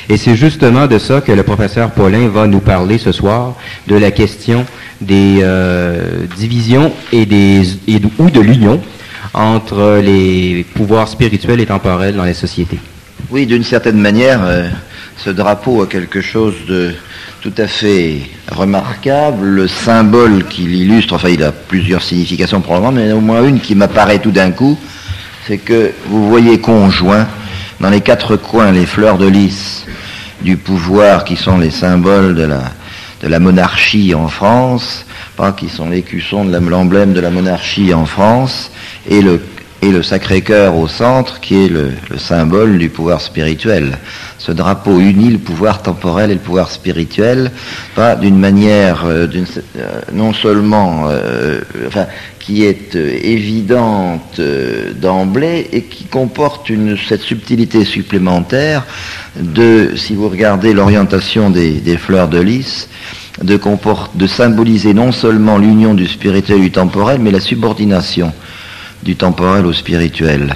Et c'est justement de ça que le professeur Paulin va nous parler ce soir, de la question des divisions ou de l'union entre les pouvoirs spirituels et temporels dans les sociétés. Oui, d'une certaine manière, ce drapeau a quelque chose de tout à fait remarquable. Le symbole qui l'illustre, enfin il a plusieurs significations probablement, mais au moins une qui m'apparaît tout d'un coup, c'est que vous voyez conjoint dans les quatre coins les fleurs de lys du pouvoir qui sont les symboles de la monarchie en France, qui sont l'écusson de l'emblème de la monarchie en France, et le Sacré-Cœur au centre qui est le symbole du pouvoir spirituel. Ce drapeau unit le pouvoir temporel et le pouvoir spirituel, d'une manière non seulement qui est évidente d'emblée et qui comporte cette subtilité supplémentaire si vous regardez l'orientation des fleurs de lys, de symboliser non seulement l'union du spirituel et du temporel, mais la subordination du temporel au spirituel,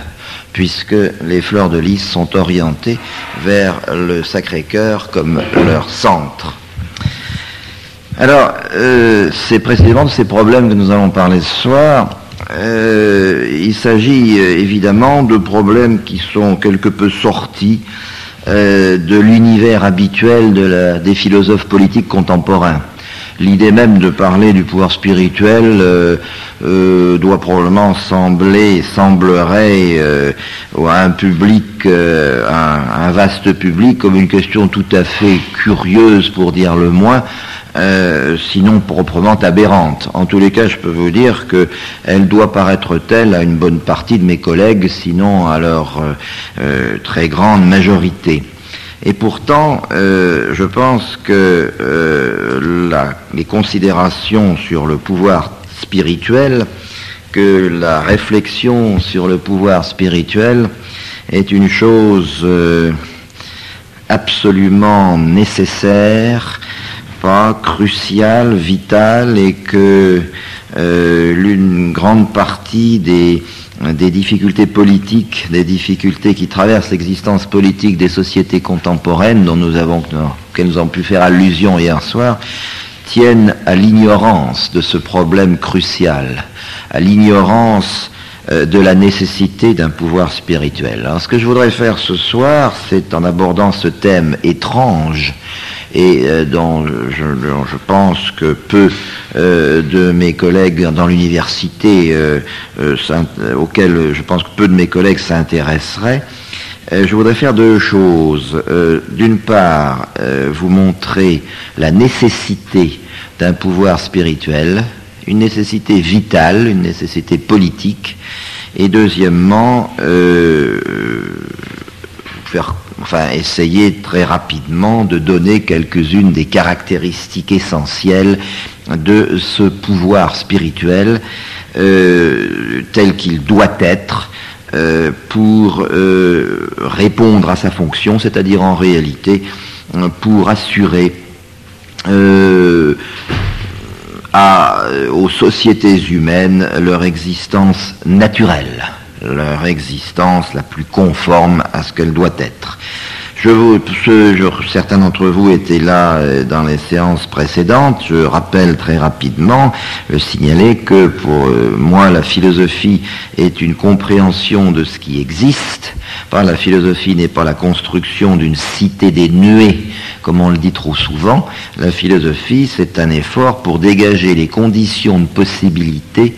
puisque les fleurs de lys sont orientées vers le Sacré-Cœur comme leur centre. Alors, c'est précisément de ces problèmes que nous allons parler ce soir. Il s'agit évidemment de problèmes qui sont quelque peu sortis de l'univers habituel des philosophes politiques contemporains. L'idée même de parler du pouvoir spirituel doit probablement semblerait à un public, un vaste public, comme une question tout à fait curieuse pour dire le moins, sinon proprement aberrante. En tous les cas, je peux vous dire qu'elle doit paraître telle à une bonne partie de mes collègues, sinon à leur très grande majorité. Et pourtant, je pense que les considérations sur le pouvoir spirituel, que la réflexion sur le pouvoir spirituel est une chose absolument nécessaire, cruciale, vitale, et que l'une grande partie des difficultés politiques, des difficultés qui traversent l'existence politique des sociétés contemporaines auxquelles nous avons pu faire allusion hier soir, tiennent à l'ignorance de ce problème crucial, à l'ignorance de la nécessité d'un pouvoir spirituel. Alors ce que je voudrais faire ce soir, c'est en abordant ce thème étrange et dont je pense que peu de mes collègues dans l'université, auxquels je pense que peu de mes collègues s'intéresseraient, je voudrais faire deux choses. D'une part, vous montrer la nécessité d'un pouvoir spirituel, une nécessité vitale, une nécessité politique, et deuxièmement, essayer très rapidement de donner quelques-unes des caractéristiques essentielles de ce pouvoir spirituel tel qu'il doit être pour répondre à sa fonction, c'est-à-dire en réalité pour assurer aux sociétés humaines leur existence naturelle, leur existence la plus conforme à ce qu'elle doit être. Certains d'entre vous étaient là dans les séances précédentes. Je rappelle très rapidement, signaler que pour moi la philosophie est une compréhension de ce qui existe. La philosophie n'est pas la construction d'une cité des nuées, comme on le dit trop souvent. La philosophie, c'est un effort pour dégager les conditions de possibilité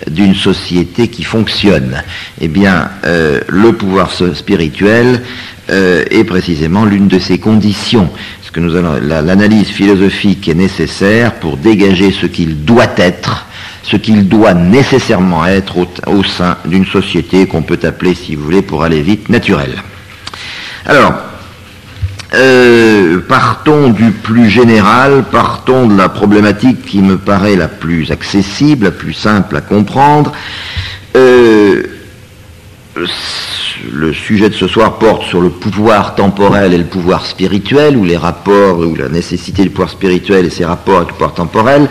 d'une société qui fonctionne. Eh bien, le pouvoir spirituel est précisément l'une de ces conditions. L'analyse philosophique est nécessaire pour dégager ce qu'il doit être, ce qu'il doit nécessairement être au sein d'une société qu'on peut appeler, si vous voulez, pour aller vite, naturelle. Alors, partons du plus général, partons de la problématique qui me paraît la plus accessible, la plus simple à comprendre. Le sujet de ce soir porte sur le pouvoir temporel et le pouvoir spirituel, ou les rapports, ou la nécessité du pouvoir spirituel et ses rapports avec le pouvoir temporel.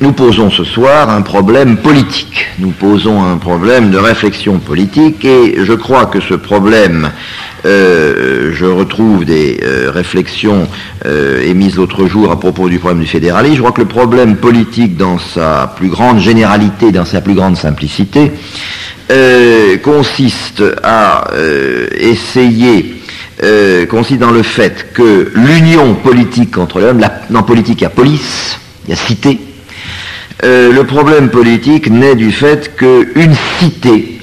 Nous posons ce soir un problème politique, nous posons un problème de réflexion politique, et je crois que ce problème je retrouve des réflexions émises l'autre jour à propos du problème du fédéralisme. Je crois que le problème politique dans sa plus grande généralité, dans sa plus grande simplicité, consiste dans le fait que l'union politique entre les hommes, dans politique il y a police, il y a cité, le problème politique naît du fait qu'une cité,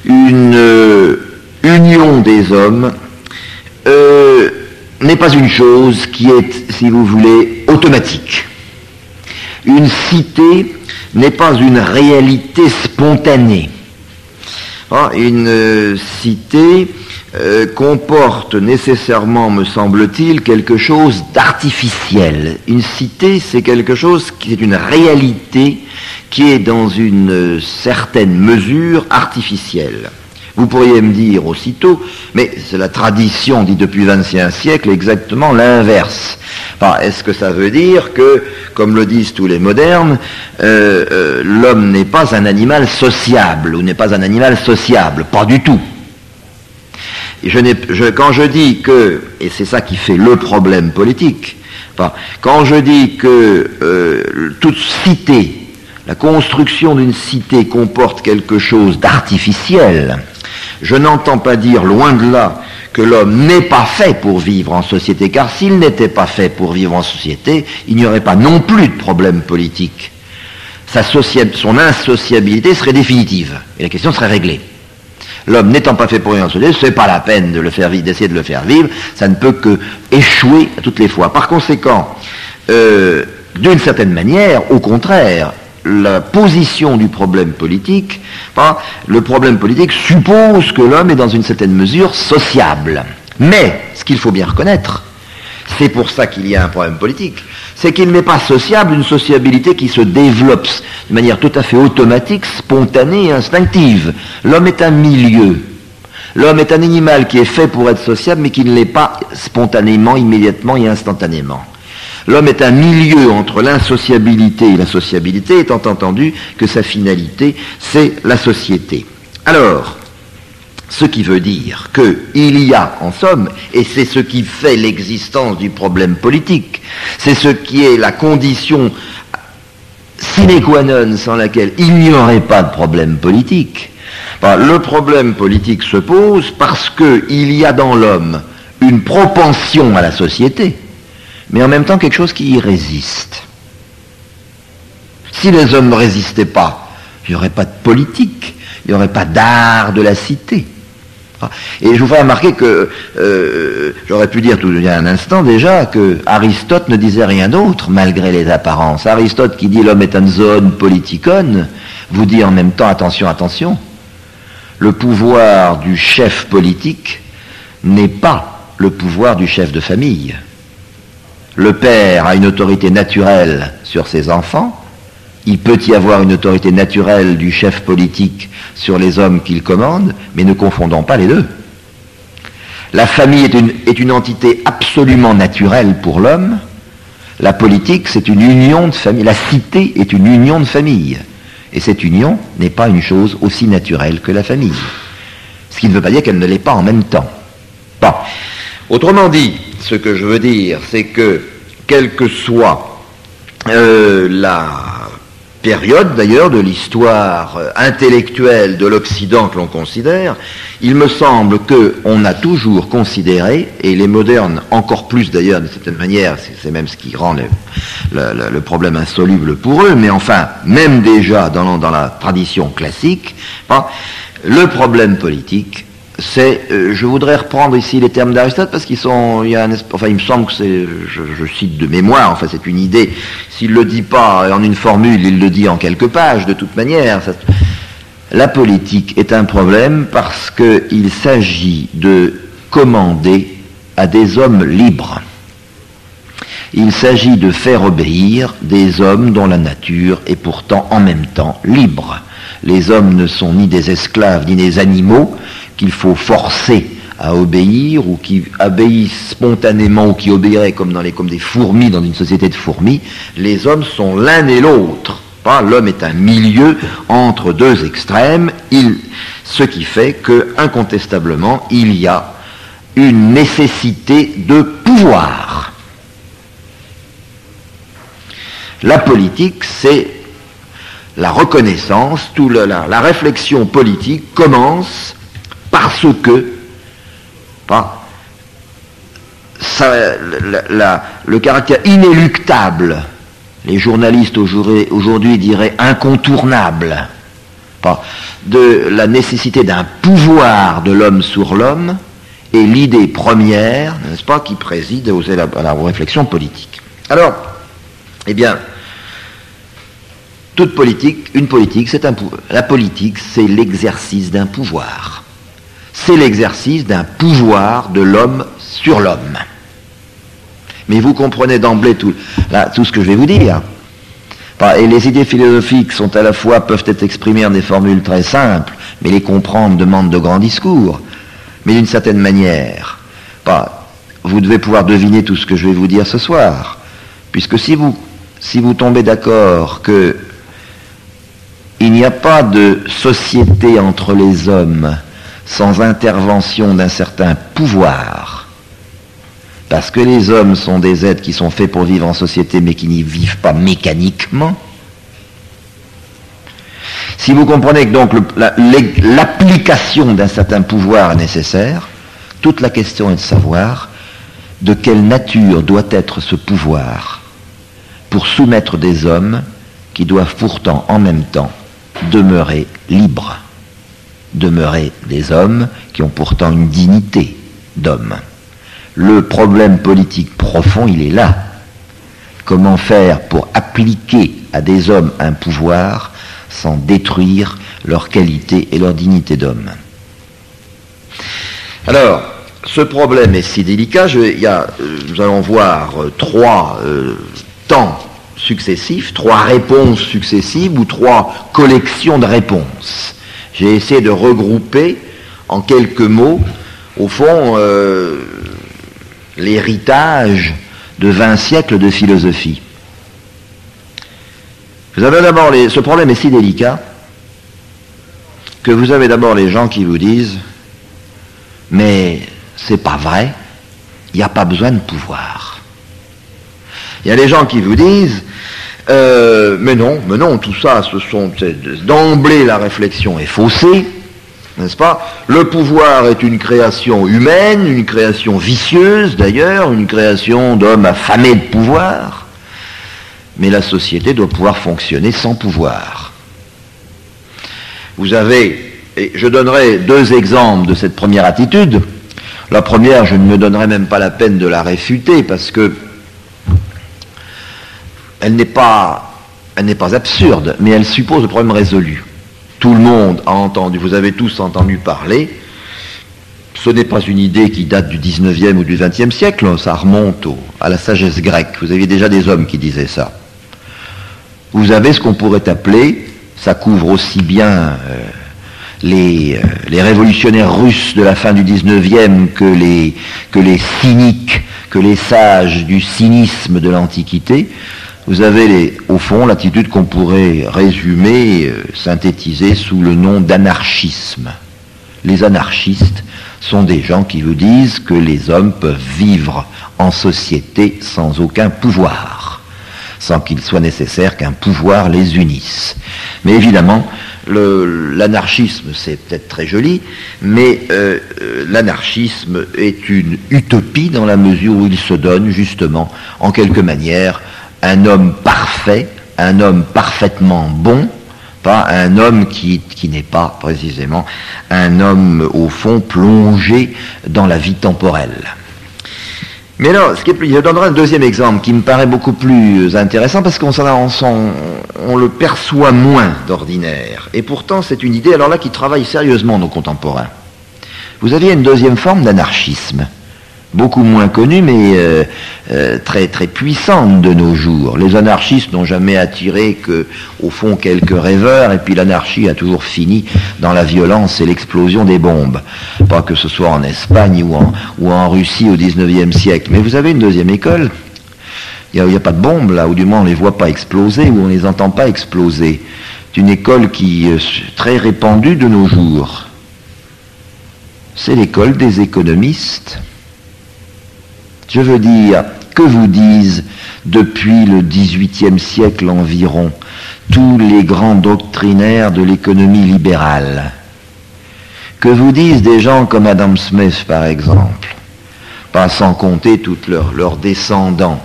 une union des hommes, n'est pas une chose qui est, si vous voulez, automatique. Une cité n'est pas une réalité spontanée. Une cité comporte nécessairement, me semble-t-il, quelque chose d'artificiel. Une cité, c'est quelque chose qui est une réalité qui est dans une certaine mesure artificielle. Vous pourriez me dire aussitôt, mais c'est la tradition dit depuis le XXe siècle exactement l'inverse. Est-ce que ça veut dire que, comme le disent tous les modernes, l'homme n'est pas un animal sociable ou n'est pas un animal sociable? Pas du tout. Quand je dis que, et c'est ça qui fait le problème politique, quand je dis que toute cité, la construction d'une cité comporte quelque chose d'artificiel, je n'entends pas dire, loin de là, que l'homme n'est pas fait pour vivre en société, car s'il n'était pas fait pour vivre en société, il n'y aurait pas non plus de problème politique. Son insociabilité serait définitive, et la question serait réglée. L'homme n'étant pas fait pour vivre en société, c'est pas la peine de le faire vivre, d'essayer de le faire vivre, ça ne peut que échouer à toutes les fois. Par conséquent, d'une certaine manière, au contraire, la position du problème politique, le problème politique suppose que l'homme est dans une certaine mesure sociable. Mais, ce qu'il faut bien reconnaître, c'est pour ça qu'il y a un problème politique, c'est qu'il n'est pas sociable, une sociabilité qui se développe de manière tout à fait automatique, spontanée et instinctive. L'homme est un milieu. L'homme est un animal qui est fait pour être sociable, mais qui ne l'est pas spontanément, immédiatement et instantanément. L'homme est un milieu entre l'insociabilité et la sociabilité, étant entendu que sa finalité, c'est la société. Alors, ce qui veut dire qu'il y a, en somme, et c'est ce qui fait l'existence du problème politique, c'est ce qui est la condition sine qua non sans laquelle il n'y aurait pas de problème politique. Le problème politique se pose parce qu'il y a dans l'homme une propension à la société, mais en même temps quelque chose qui y résiste. Si les hommes ne résistaient pas, il n'y aurait pas de politique, il n'y aurait pas d'art de la cité. Et je vous ferai remarquer que, j'aurais pu dire tout il y a un instant déjà, que Aristote ne disait rien d'autre, malgré les apparences. Aristote qui dit l'homme est un zoon politikon, vous dit en même temps, attention, attention, le pouvoir du chef politique n'est pas le pouvoir du chef de famille. Le père a une autorité naturelle sur ses enfants, il peut y avoir une autorité naturelle du chef politique sur les hommes qu'il commande, mais ne confondons pas les deux. La famille est une entité absolument naturelle pour l'homme, la politique c'est une union de famille, la cité est une union de famille, et cette union n'est pas une chose aussi naturelle que la famille. Ce qui ne veut pas dire qu'elle ne l'est pas en même temps. Bon. Autrement dit, ce que je veux dire, c'est que, quelle que soit la période d'ailleurs de l'histoire intellectuelle de l'Occident que l'on considère, il me semble qu'on a toujours considéré, et les modernes encore plus d'ailleurs d'une certaine manière, c'est même ce qui rend le problème insoluble pour eux, mais enfin, même déjà dans la tradition classique, le problème politique, c'est, je voudrais reprendre ici les termes d'Aristote parce il me semble que c'est, je cite de mémoire, enfin c'est une idée, s'il le dit pas en une formule, il le dit en quelques pages, de toute manière. La politique est un problème parce qu'il s'agit de commander à des hommes libres. Il s'agit de faire obéir des hommes dont la nature est pourtant en même temps libre. Les hommes ne sont ni des esclaves ni des animaux qu'il faut forcer à obéir, ou qui obéissent spontanément, ou qui obéiraient comme des fourmis dans une société de fourmis. Les hommes sont l'un et l'autre L'homme est un milieu entre deux extrêmes, ce qui fait que, incontestablement, il y a une nécessité de pouvoir. La politique, c'est la reconnaissance, la réflexion politique commence parce que le caractère inéluctable, les journalistes aujourd'hui diraient incontournable, de la nécessité d'un pouvoir de l'homme sur l'homme est l'idée première, n'est-ce pas, qui préside à la réflexion politique. Alors, eh bien, une politique, la politique, c'est l'exercice d'un pouvoir. C'est l'exercice d'un pouvoir de l'homme sur l'homme. Mais vous comprenez d'emblée tout ce que je vais vous dire. Et les idées philosophiques sont à la fois, peuvent être exprimées en des formules très simples, mais les comprendre demande de grands discours. Mais d'une certaine manière, vous devez pouvoir deviner tout ce que je vais vous dire ce soir. Puisque si vous tombez d'accord que il n'y a pas de société entre les hommes sans intervention d'un certain pouvoir, parce que les hommes sont des êtres qui sont faits pour vivre en société mais qui n'y vivent pas mécaniquement. Si vous comprenez que donc l'application d'un certain pouvoir est nécessaire, toute la question est de savoir de quelle nature doit être ce pouvoir pour soumettre des hommes qui doivent pourtant en même temps demeurer libres, demeurer des hommes qui ont pourtant une dignité d'homme. Le problème politique profond, il est là. Comment faire pour appliquer à des hommes un pouvoir sans détruire leur qualité et leur dignité d'homme? Alors, ce problème est si délicat, nous allons voir trois temps successifs, trois réponses successives ou trois collections de réponses. J'ai essayé de regrouper en quelques mots, au fond, l'héritage de 20 siècles de philosophie. Vous avez d'abord ce problème est si délicat que vous avez d'abord les gens qui vous disent « Mais c'est pas vrai, il n'y a pas besoin de pouvoir. » Il y a les gens qui vous disent mais non, tout ça, d'emblée la réflexion est faussée, n'est-ce pas? Le pouvoir est une création humaine, une création vicieuse d'ailleurs, une création d'hommes affamés de pouvoir, mais la société doit pouvoir fonctionner sans pouvoir. Vous avez, et je donnerai deux exemples de cette première attitude. La première, je ne me donnerai même pas la peine de la réfuter parce que elle n'est pas absurde, mais elle suppose le problème résolu. Tout le monde a entendu, vous avez tous entendu parler, ce n'est pas une idée qui date du 19e ou du 20e siècle, ça remonte à la sagesse grecque. Vous aviez déjà des hommes qui disaient ça. Vous avez ce qu'on pourrait appeler, ça couvre aussi bien les révolutionnaires russes de la fin du 19e que les cyniques, que les sages du cynisme de l'Antiquité. Vous avez, au fond, l'attitude qu'on pourrait résumer, synthétiser sous le nom d'anarchisme. Les anarchistes sont des gens qui vous disent que les hommes peuvent vivre en société sans aucun pouvoir, sans qu'il soit nécessaire qu'un pouvoir les unisse. Mais évidemment, l'anarchisme, c'est peut-être très joli, mais l'anarchisme est une utopie dans la mesure où il se donne, justement, en quelque manière, un homme parfait, un homme parfaitement bon, pas un homme qui n'est pas précisément un homme au fond plongé dans la vie temporelle. Mais là, je donnerai un deuxième exemple qui me paraît beaucoup plus intéressant parce qu'on le perçoit moins d'ordinaire. Et pourtant, c'est une idée, alors là, qui travaille sérieusement nos contemporains. Vous aviez une deuxième forme d'anarchisme, beaucoup moins connue, mais très très puissante de nos jours. Les anarchistes n'ont jamais attiré que, au fond, quelques rêveurs, et puis l'anarchie a toujours fini dans la violence et l'explosion des bombes. Pas que ce soit en Espagne ou en Russie au XIXe siècle. Mais vous avez une deuxième école Il n'y a pas de bombes là, ou du moins on ne les voit pas exploser, ou on ne les entend pas exploser. C'est une école qui est très répandue de nos jours. C'est l'école des économistes. Je veux dire, que vous disent depuis le XVIIIe siècle environ tous les grands doctrinaires de l'économie libérale? Que vous disent des gens comme Adam Smith, par exemple, pas sans compter tous leurs descendants?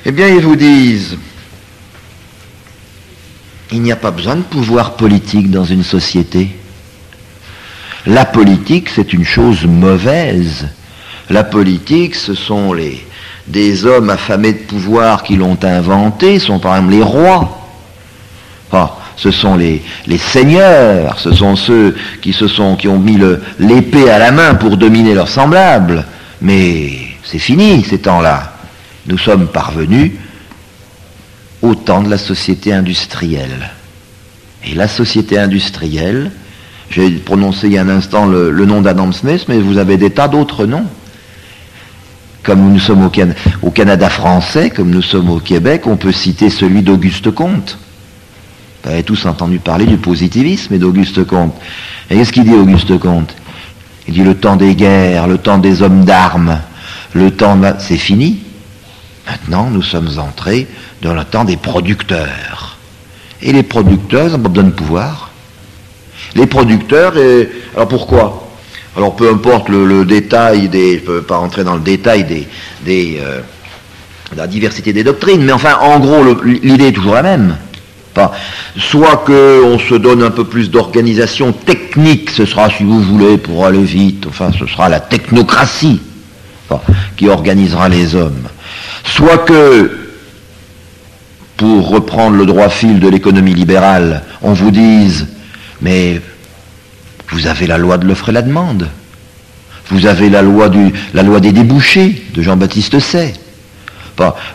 Eh bien, ils vous disent, il n'y a pas besoin de pouvoir politique dans une société. La politique, c'est une chose mauvaise. La politique, ce sont des hommes affamés de pouvoir qui l'ont inventé, sont par exemple les rois. Ce sont les seigneurs, ce sont ceux qui ont mis l'épée à la main pour dominer leurs semblables. Mais c'est fini ces temps-là. Nous sommes parvenus au temps de la société industrielle. Et la société industrielle, j'ai prononcé il y a un instant le nom d'Adam Smith, mais vous avez des tas d'autres noms. Comme nous sommes au Canada français, comme nous sommes au Québec, on peut citer celui d'Auguste Comte. Vous avez tous entendu parler du positivisme et d'Auguste Comte. Et qu'est-ce qu'il dit, Auguste Comte? Il dit le temps des guerres, le temps des hommes d'armes, c'est fini. Maintenant, nous sommes entrés dans le temps des producteurs. Et les producteurs, ils n'ont pas besoin de pouvoir. Les producteurs, alors pourquoi? Alors peu importe le détail je ne peux pas rentrer dans le détail de la diversité des doctrines, mais enfin, en gros, l'idée est toujours la même. Soit qu'on se donne un peu plus d'organisation technique, ce sera, si vous voulez, pour aller vite, enfin, ce sera la technocratie qui organisera les hommes. Soit que, pour reprendre le droit fil de l'économie libérale, on vous dise, mais vous avez la loi de l'offre et la demande. Vous avez la loi des débouchés de Jean-Baptiste Say.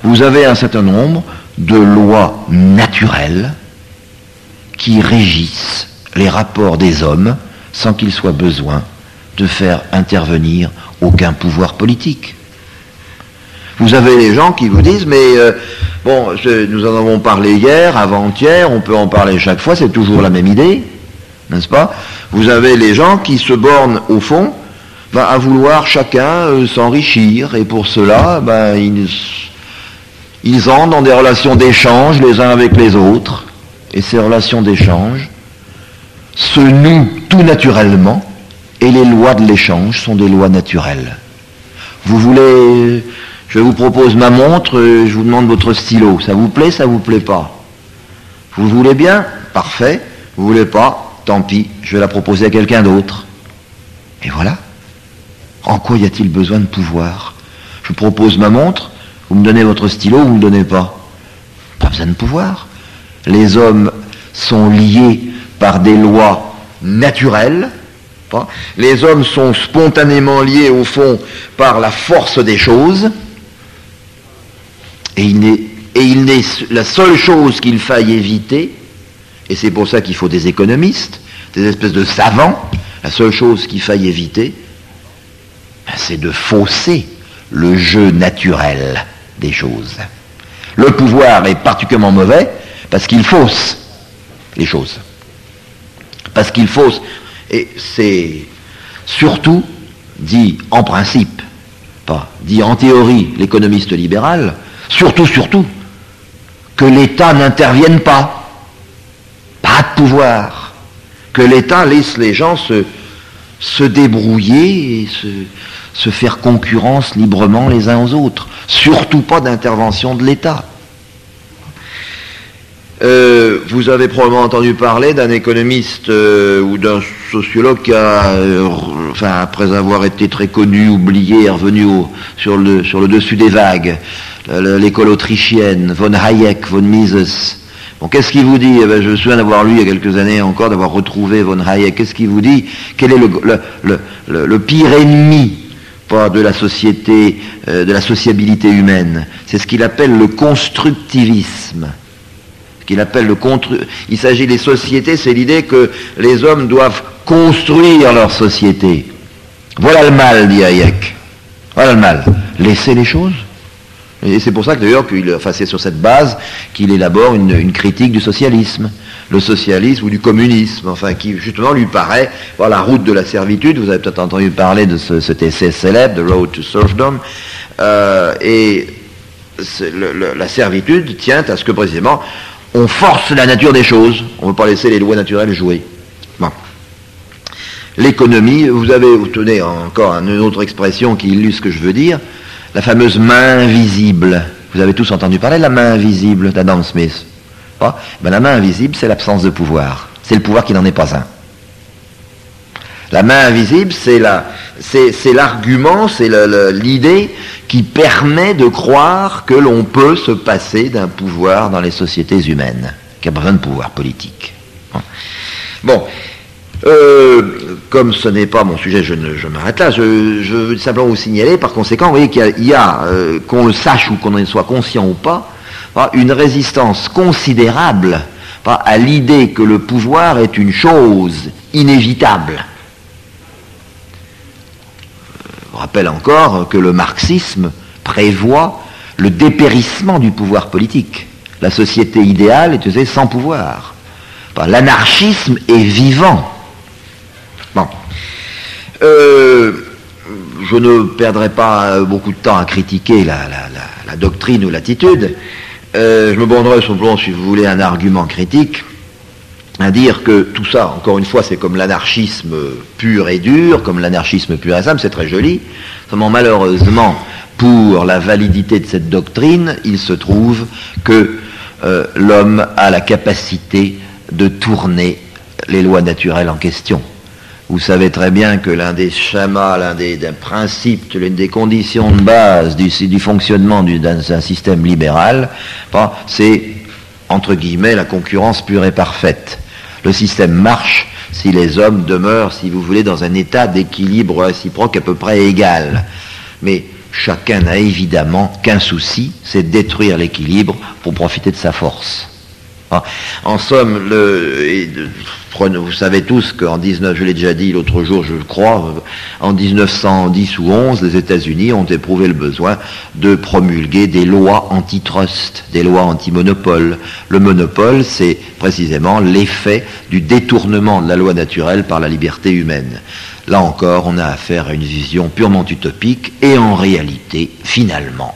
Vous avez un certain nombre de lois naturelles qui régissent les rapports des hommes sans qu'il soit besoin de faire intervenir aucun pouvoir politique. Vous avez les gens qui vous disent, mais nous en avons parlé hier, avant-hier, on peut en parler chaque fois, c'est toujours la même idée, n'est-ce pas? Vous avez les gens qui se bornent, au fond, à vouloir chacun s'enrichir, et pour cela, ils entrent dans des relations d'échange les uns avec les autres, et ces relations d'échange se nouent tout naturellement, et les lois de l'échange sont des lois naturelles. Vous voulez... Je vous propose ma montre, je vous demande votre stylo. Ça vous plaît, ça vous plaît pas? Vous voulez bien? Parfait. Vous voulez pas? Tant pis, je vais la proposer à quelqu'un d'autre. Et voilà. En quoi y a-t-il besoin de pouvoir? Je vous propose ma montre, vous me donnez votre stylo, vous ne me donnez pas. Pas besoin de pouvoir. Les hommes sont liés par des lois naturelles. Les hommes sont spontanément liés, au fond, par la force des choses. Et il n'est la seule chose qu'il faille éviter, et c'est pour ça qu'il faut des économistes, des espèces de savants, la seule chose qu'il faille éviter, c'est de fausser le jeu naturel des choses. Le pouvoir est particulièrement mauvais parce qu'il fausse les choses. Parce qu'il fausse, et c'est surtout, dit en principe, dit en théorie l'économiste libéral, surtout, que l'État n'intervienne pas. Pas de pouvoir. Que l'État laisse les gens se débrouiller et se faire concurrence librement les uns aux autres. Surtout pas d'intervention de l'État. Vous avez probablement entendu parler d'un économiste ou d'un sociologue qui a, après avoir été très connu, oublié, est revenu sur le dessus des vagues. L'école autrichienne, von Hayek, von Mises. Bon, qu'est-ce qu'il vous dit? Je me souviens d'avoir lu il y a quelques années encore, d'avoir retrouvé von Hayek. Qu'est-ce qu'il vous dit? Quel est le pire ennemi de la société, de la sociabilité humaine? C'est ce qu'il appelle le constructivisme. Il s'agit des sociétés, c'est l'idée que les hommes doivent construire leur société. Voilà le mal, dit Hayek. Voilà le mal. Laissez les choses. Et c'est pour ça que d'ailleurs, c'est sur cette base qu'il élabore une critique du socialisme, le socialisme ou du communisme, enfin qui justement lui paraît voir la route de la servitude. Vous avez peut-être entendu parler de cet essai célèbre, The Road to Serfdom, et la servitude tient à ce que précisément on force la nature des choses, on ne veut pas laisser les lois naturelles jouer. Bon. L'économie, vous tenez encore une autre expression qui illustre ce que je veux dire, la fameuse main invisible. Vous avez tous entendu parler de la main invisible d'Adam Smith. La main invisible, c'est l'absence de pouvoir. C'est le pouvoir qui n'en est pas un. La main invisible, c'est l'argument, c'est l'idée qui permet de croire que l'on peut se passer d'un pouvoir dans les sociétés humaines, qui a besoin de pouvoir politique. Bon. Comme ce n'est pas mon sujet, je m'arrête là. Je veux simplement vous signaler, par conséquent, vous voyez qu'il y a qu'on le sache ou qu'on en soit conscient ou pas, une résistance considérable à l'idée que le pouvoir est une chose inévitable. Je vous rappelle encore que le marxisme prévoit le dépérissement du pouvoir politique. La société idéale est sans pouvoir. L'anarchisme est vivant. Bon. Je ne perdrai pas beaucoup de temps à critiquer la doctrine ou l'attitude. Je me bornerai simplement, si vous voulez, un argument critique, à dire que tout ça, encore une fois, c'est comme l'anarchisme pur et dur, comme l'anarchisme pur et simple, c'est très joli. Seulement, malheureusement, pour la validité de cette doctrine, il se trouve que l'homme a la capacité de tourner les lois naturelles en question. Vous savez très bien que l'un des schémas, l'un des principes, l'une des conditions de base du fonctionnement d'un système libéral, c'est, entre guillemets, la concurrence pure et parfaite. Le système marche si les hommes demeurent, si vous voulez, dans un état d'équilibre réciproque à peu près égal. Mais chacun n'a évidemment qu'un souci, c'est de détruire l'équilibre pour profiter de sa force. En somme, vous savez tous qu'en je l'ai déjà dit l'autre jour, je crois, en 1910 ou 11, les États-Unis ont éprouvé le besoin de promulguer des lois antitrust, des lois anti-monopole. Le monopole, c'est précisément l'effet du détournement de la loi naturelle par la liberté humaine. Là encore, on a affaire à une vision purement utopique et en réalité, finalement,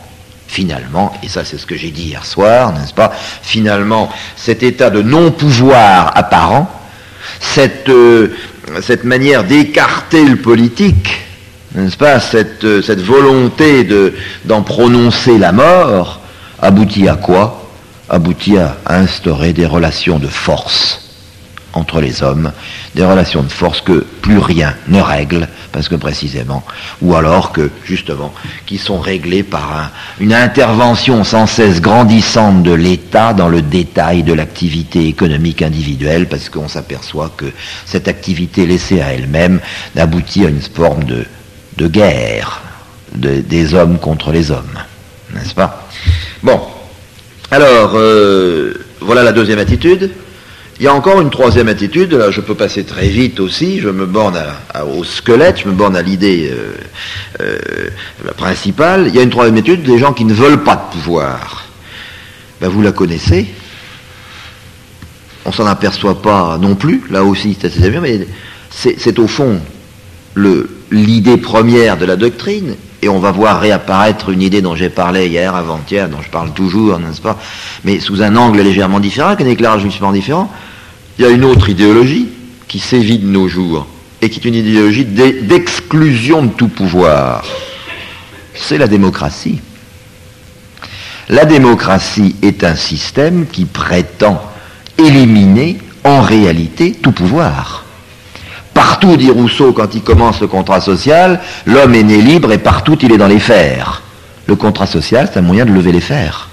et ça c'est ce que j'ai dit hier soir, n'est-ce pas, finalement, cet état de non-pouvoir apparent, cette manière d'écarter le politique, n'est-ce pas, cette volonté d'en prononcer la mort, aboutit à quoi? Aboutit à instaurer des relations de force entre les hommes, des relations de force que plus rien ne règle, parce que précisément, ou alors que, justement, qui sont réglés par une intervention sans cesse grandissante de l'État dans le détail de l'activité économique individuelle, parce qu'on s'aperçoit que cette activité laissée à elle-même aboutit à une forme de guerre des hommes contre les hommes, n'est-ce pas? Bon, alors, voilà la deuxième attitude. Il y a encore une troisième attitude, là je peux passer très vite aussi, je me borne au squelette, je me borne à l'idée principale. Il y a une troisième attitude, des gens qui ne veulent pas de pouvoir. Vous la connaissez, on s'en aperçoit pas non plus, là aussi c'est assez bien, mais c'est au fond l'idée première de la doctrine, et on va voir réapparaître une idée dont j'ai parlé hier, avant-hier, dont je parle toujours, n'est-ce pas, mais sous un angle légèrement différent, avec un éclairage légèrement différent. Il y a une autre idéologie qui sévit de nos jours, et qui est une idéologie d'exclusion de tout pouvoir. C'est la démocratie. La démocratie est un système qui prétend éliminer en réalité tout pouvoir. Partout, dit Rousseau, quand il commence le contrat social, l'homme est né libre et partout il est dans les fers. Le contrat social, c'est un moyen de lever les fers.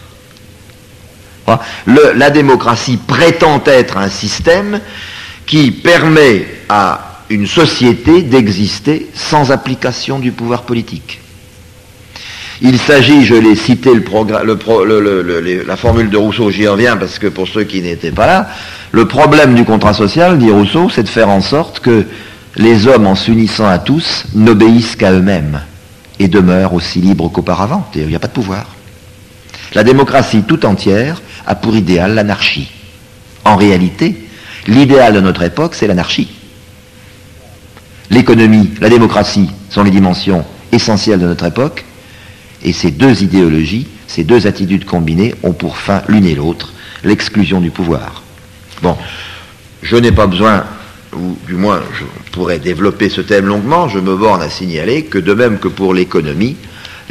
La démocratie prétend être un système qui permet à une société d'exister sans application du pouvoir politique. Il s'agit, je l'ai cité, la formule de Rousseau, j'y reviens parce que pour ceux qui n'étaient pas là, le problème du contrat social, dit Rousseau, c'est de faire en sorte que les hommes, en s'unissant à tous, n'obéissent qu'à eux-mêmes et demeurent aussi libres qu'auparavant. Il n'y a pas de pouvoir. La démocratie tout entière a pour idéal l'anarchie. En réalité, l'idéal de notre époque, c'est l'anarchie. L'économie, la démocratie sont les dimensions essentielles de notre époque, et ces deux idéologies, ces deux attitudes combinées ont pour fin l'une et l'autre l'exclusion du pouvoir. Bon, je n'ai pas besoin, ou du moins je pourrais développer ce thème longuement, je me borne à signaler que de même que pour l'économie,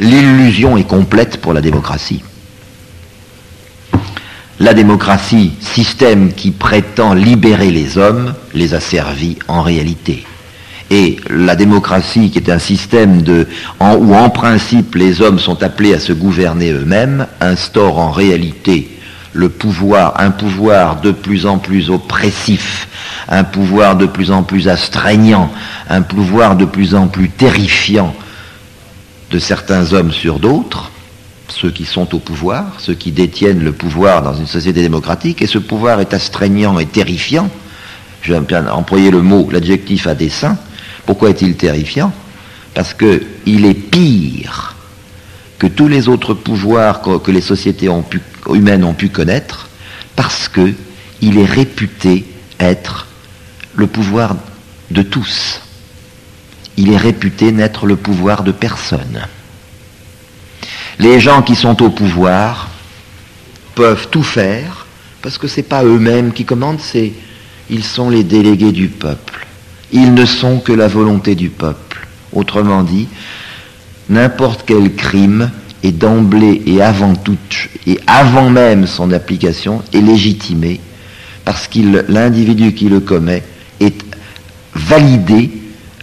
l'illusion est complète pour la démocratie. La démocratie, système qui prétend libérer les hommes, les a servis en réalité. Et la démocratie, qui est un système où en principe les hommes sont appelés à se gouverner eux-mêmes, instaure en réalité un pouvoir de plus en plus oppressif, un pouvoir de plus en plus astreignant, un pouvoir de plus en plus terrifiant de certains hommes sur d'autres, ceux qui sont au pouvoir, ceux qui détiennent le pouvoir dans une société démocratique, et ce pouvoir est astreignant et terrifiant. Je vais bien employer l'adjectif à dessein. Pourquoi est-il terrifiant? Parce qu'il est pire que tous les autres pouvoirs que les sociétés humaines ont pu connaître, parce qu'il est réputé être le pouvoir de tous. Il est réputé n'être le pouvoir de personne. Les gens qui sont au pouvoir peuvent tout faire, parce que ce n'est pas eux-mêmes qui commandent, ils sont les délégués du peuple. Ils ne sont que la volonté du peuple. Autrement dit, n'importe quel crime est d'emblée et avant même son application est légitimé, parce que l'individu qui le commet est validé,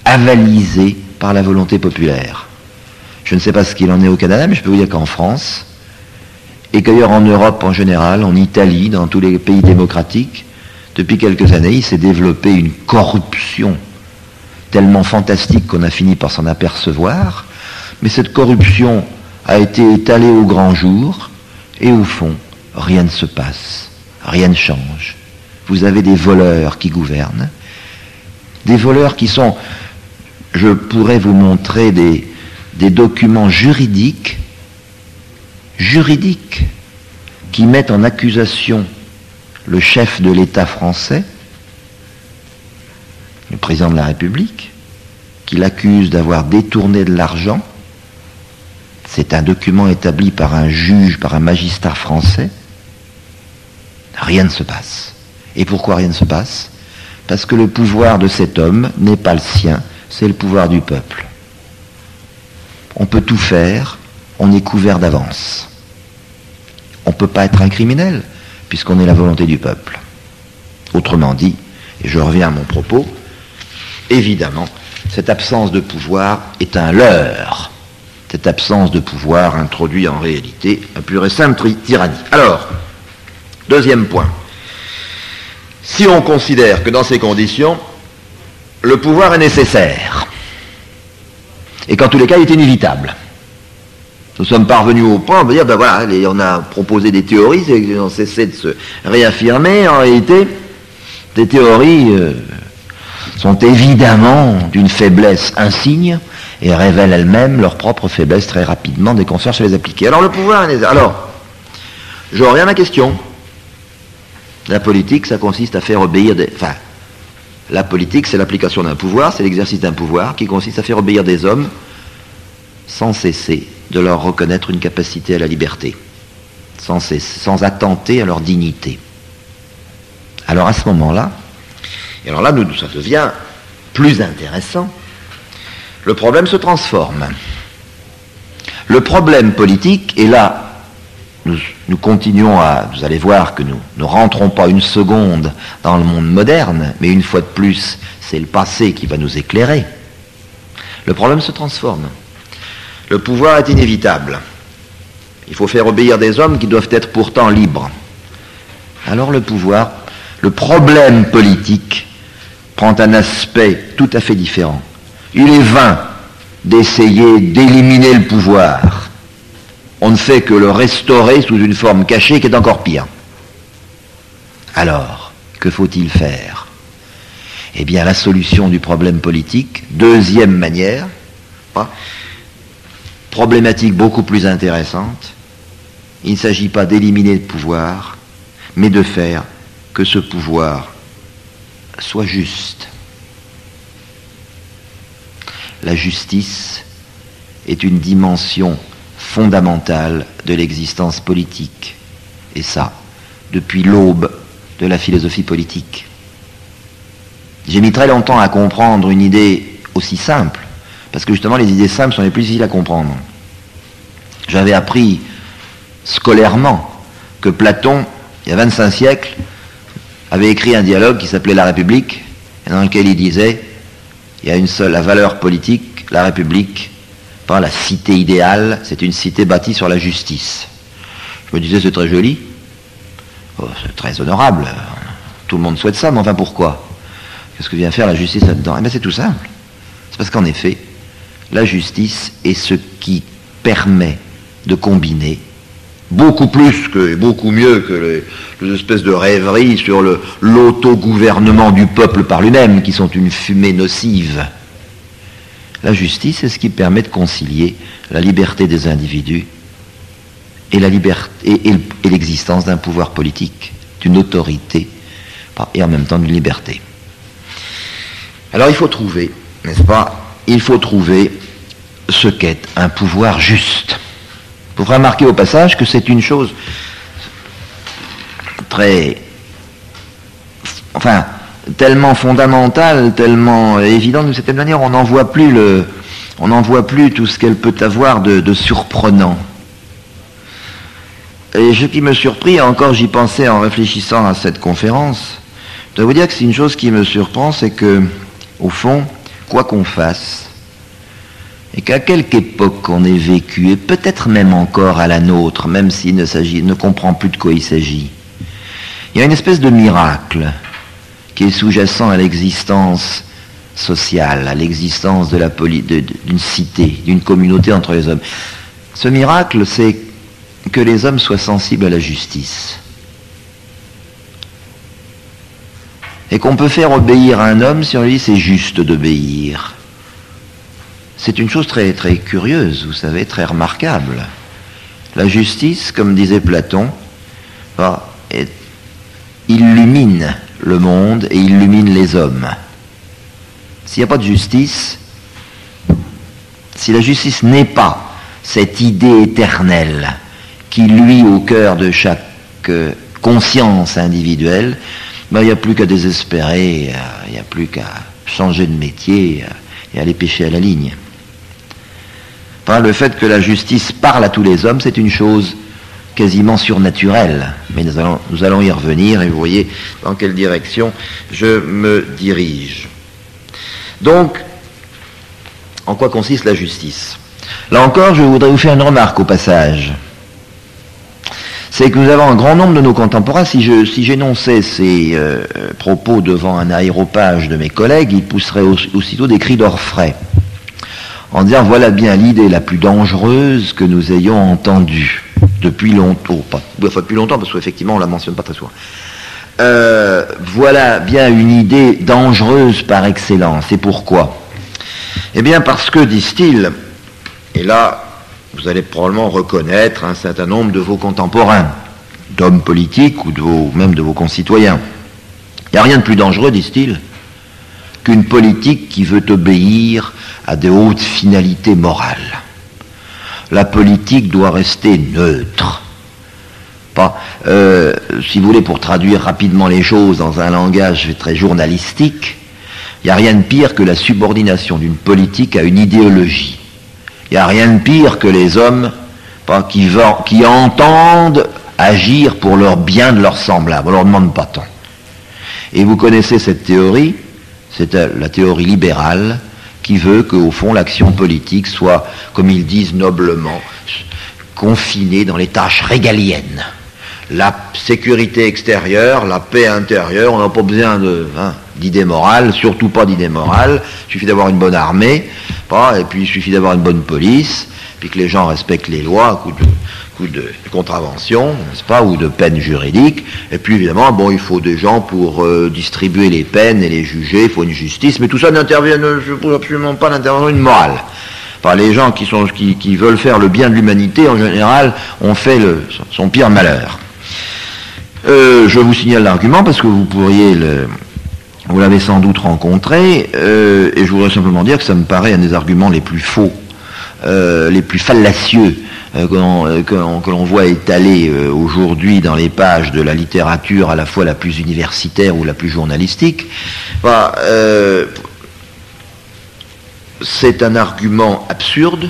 avalisé par la volonté populaire. Je ne sais pas ce qu'il en est au Canada, mais je peux vous dire qu'en France, et qu'ailleurs en Europe en général, en Italie, dans tous les pays démocratiques, depuis quelques années, il s'est développé une corruption tellement fantastique qu'on a fini par s'en apercevoir, mais cette corruption a été étalée au grand jour, et au fond, rien ne se passe, rien ne change. Vous avez des voleurs qui gouvernent, des voleurs qui sont, je pourrais vous montrer des documents juridiques qui mettent en accusation le chef de l'État français, le président de la République, qui l'accuse d'avoir détourné de l'argent. C'est un document établi par un juge, par un magistrat français. Rien ne se passe. Et pourquoi rien ne se passe? Parce que le pouvoir de cet homme n'est pas le sien, c'est le pouvoir du peuple. On peut tout faire, on est couvert d'avance. On ne peut pas être un criminel, puisqu'on est la volonté du peuple. Autrement dit, et je reviens à mon propos, évidemment, cette absence de pouvoir est un leurre. Cette absence de pouvoir introduit en réalité un pur et simple tyrannie. Alors, deuxième point. Si on considère que dans ces conditions, le pouvoir est nécessaire, et qu'en tous les cas, il est inévitable, nous sommes parvenus au point, on va dire, ben voilà, on a proposé des théories, elles ont cessé de se réaffirmer. En réalité, des théories sont évidemment d'une faiblesse insigne et révèlent elles-mêmes leur propre faiblesse très rapidement dès qu'on cherche à les appliquer. Alors le pouvoir est nécessaire. Alors, je reviens à ma question. La politique, ça consiste à faire obéir la politique, c'est l'application d'un pouvoir, c'est l'exercice d'un pouvoir qui consiste à faire obéir des hommes sans cesser de leur reconnaître une capacité à la liberté, sans attenter à leur dignité. Alors à ce moment-là, et alors là, ça devient plus intéressant, le problème se transforme. Le problème politique, et là, nous continuons vous allez voir que nous ne rentrons pas une seconde dans le monde moderne, mais une fois de plus, c'est le passé qui va nous éclairer. Le problème se transforme. Le pouvoir est inévitable. Il faut faire obéir des hommes qui doivent être pourtant libres. Alors le problème politique prend un aspect tout à fait différent. Il est vain d'essayer d'éliminer le pouvoir. On ne fait que le restaurer sous une forme cachée qui est encore pire. Alors, que faut-il faire? Eh bien, la solution du problème politique, deuxième manière, problématique beaucoup plus intéressante, il ne s'agit pas d'éliminer le pouvoir, mais de faire que ce pouvoir soit juste. La justice est une dimension fondamentale de l'existence politique, et ça, depuis l'aube de la philosophie politique. J'ai mis très longtemps à comprendre une idée aussi simple, parce que justement les idées simples sont les plus difficiles à comprendre. J'avais appris scolairement que Platon, il y a 25 siècles, avait écrit un dialogue qui s'appelait La République, et dans lequel il disait, il y a une seule, la valeur politique, la République, pas la cité idéale, c'est une cité bâtie sur la justice. Je me disais, c'est très joli, c'est très honorable, tout le monde souhaite ça, mais enfin pourquoi? Qu'est-ce que vient faire la justice là-dedans? Eh bien c'est tout simple, c'est parce qu'en effet, la justice est ce qui permet de combiner beaucoup plus que, beaucoup mieux que les espèces de rêveries sur l'autogouvernement du peuple par lui-même, qui sont une fumée nocive. La justice est ce qui permet de concilier la liberté des individus et la liberté et l'existence d'un pouvoir politique, d'une autorité, et en même temps d'une liberté. Alors il faut trouver, n'est-ce pas, il faut trouver ce qu'est un pouvoir juste. Il faut remarquer au passage que c'est une chose très, tellement fondamentale, tellement évidente, d'une certaine manière, on n'en voit plus tout ce qu'elle peut avoir de surprenant. Et ce qui me surprit, encore j'y pensais en réfléchissant à cette conférence, je dois vous dire que c'est une chose qui me surprend, c'est que, au fond, quoi qu'on fasse, et qu'à quelque époque on ait vécu, et peut-être même encore à la nôtre, même s'il ne comprend plus de quoi il s'agit, il y a une espèce de miracle qui est sous-jacent à l'existence sociale, à l'existence d'une cité, d'une communauté entre les hommes. Ce miracle, c'est que les hommes soient sensibles à la justice. Et qu'on peut faire obéir un homme si on lui dit c'est juste d'obéir. C'est une chose très, très curieuse, vous savez, très remarquable. La justice, comme disait Platon, illumine le monde et illumine les hommes. S'il n'y a pas de justice, si la justice n'est pas cette idée éternelle qui luit au cœur de chaque conscience individuelle, il n'y a plus qu'à désespérer, il n'y a plus qu'à changer de métier et aller pêcher à la ligne. Le fait que la justice parle à tous les hommes, c'est une chose quasiment surnaturelle. Mais nous allons y revenir, et vous voyez dans quelle direction je me dirige. Donc, en quoi consiste la justice? Là encore, je voudrais vous faire une remarque au passage. C'est que nous avons un grand nombre de nos contemporains, si j'énonçais ces propos devant un aéropage de mes collègues, ils pousseraient aussitôt des cris d'orfraie, en disant voilà bien l'idée la plus dangereuse que nous ayons entendue depuis longtemps, depuis longtemps, parce qu'effectivement on la mentionne pas très souvent. Voilà bien une idée dangereuse par excellence. Et pourquoi? Eh bien parce que, disent-ils, et là vous allez probablement reconnaître un certain nombre de vos contemporains, d'hommes politiques ou même de vos concitoyens, il n'y a rien de plus dangereux, disent-ils, qu'une politique qui veut obéir à de hautes finalités morales. La politique doit rester neutre. Si vous voulez, pour traduire rapidement les choses dans un langage très journalistique, il n'y a rien de pire que la subordination d'une politique à une idéologie. Il n'y a rien de pire que les hommes qui entendent agir pour leur bien de leurs semblables. On ne leur demande pas tant. Et vous connaissez cette théorie, c'est la théorie libérale, qui veut qu'au fond l'action politique soit, comme ils disent noblement, confinée dans les tâches régaliennes. La sécurité extérieure, la paix intérieure, on n'a pas besoin d'idées morales, surtout pas d'idées morales, il suffit d'avoir une bonne armée, et puis il suffit d'avoir une bonne police, puis que les gens respectent les lois à coup de contravention, n'est-ce pas, ou de peines juridiques, et puis évidemment, il faut des gens pour distribuer les peines et les juger, il faut une justice, mais tout ça ne suppose absolument pas l'intervention d'une morale. Enfin, les gens qui veulent faire le bien de l'humanité, en général, ont fait son pire malheur. Je vous signale l'argument parce que vous l'avez sans doute rencontré, et je voudrais simplement dire que ça me paraît un des arguments les plus faux, les plus fallacieux que l'on voit étalés aujourd'hui dans les pages de la littérature à la fois la plus universitaire ou la plus journalistique. Enfin, c'est un argument absurde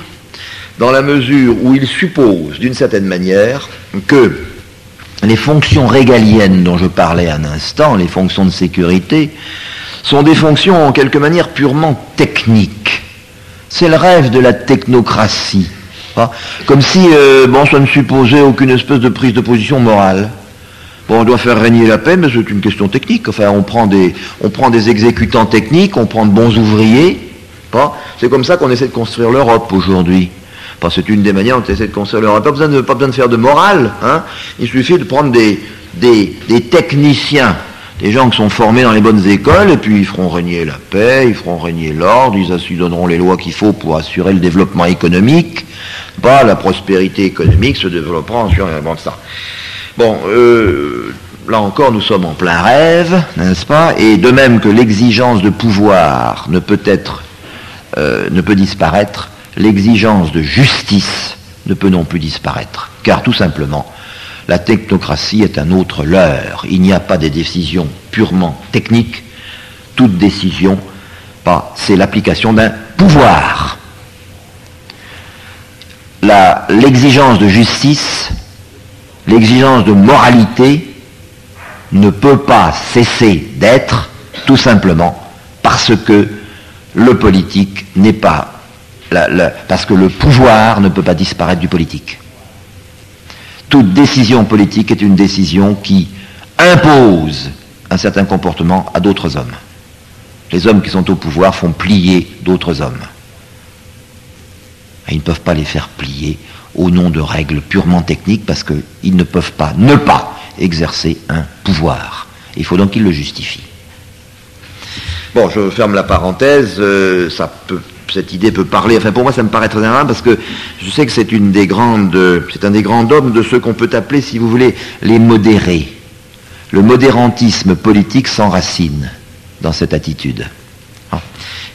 dans la mesure où il suppose d'une certaine manière que les fonctions régaliennes dont je parlais un instant, les fonctions de sécurité, sont des fonctions en quelque manière purement techniques. C'est le rêve de la technocratie. Hein, comme si ça ne supposait aucune espèce de prise de position morale. Bon, on doit faire régner la paix, mais c'est une question technique. Enfin, on prend des exécutants techniques, on prend de bons ouvriers. Hein, c'est comme ça qu'on essaie de construire l'Europe aujourd'hui. C'est une des manières dont on essaie de construire l'Europe. Pas besoin de faire de morale. Hein. Il suffit de prendre des techniciens, des gens qui sont formés dans les bonnes écoles, et puis ils feront régner la paix, ils feront régner l'ordre, ils donneront les lois qu'il faut pour assurer le développement économique. La prospérité économique se développera sur ça. Bon, là encore, nous sommes en plein rêve, n'est-ce pas? Et de même que l'exigence de pouvoir ne peut disparaître, l'exigence de justice ne peut non plus disparaître. Car tout simplement, la technocratie est un autre leurre. Il n'y a pas des décisions purement techniques. Toute décision, c'est l'application d'un pouvoir. L'exigence de justice, l'exigence de moralité ne peut pas cesser d'être, tout simplement, parce que le politique n'est pas... parce que le pouvoir ne peut pas disparaître du politique. Toute décision politique est une décision qui impose un certain comportement à d'autres hommes. Les hommes qui sont au pouvoir font plier d'autres hommes. Et ils ne peuvent pas les faire plier au nom de règles purement techniques parce qu'ils ne peuvent pas ne pas exercer un pouvoir. Il faut donc qu'ils le justifient. Bon, je ferme la parenthèse, cette idée peut parler, pour moi ça me paraît très intéressant parce que je sais que c'est un des grands dogmes de ceux qu'on peut appeler, si vous voulez, les modérés. Le modérantisme politique s'enracine dans cette attitude.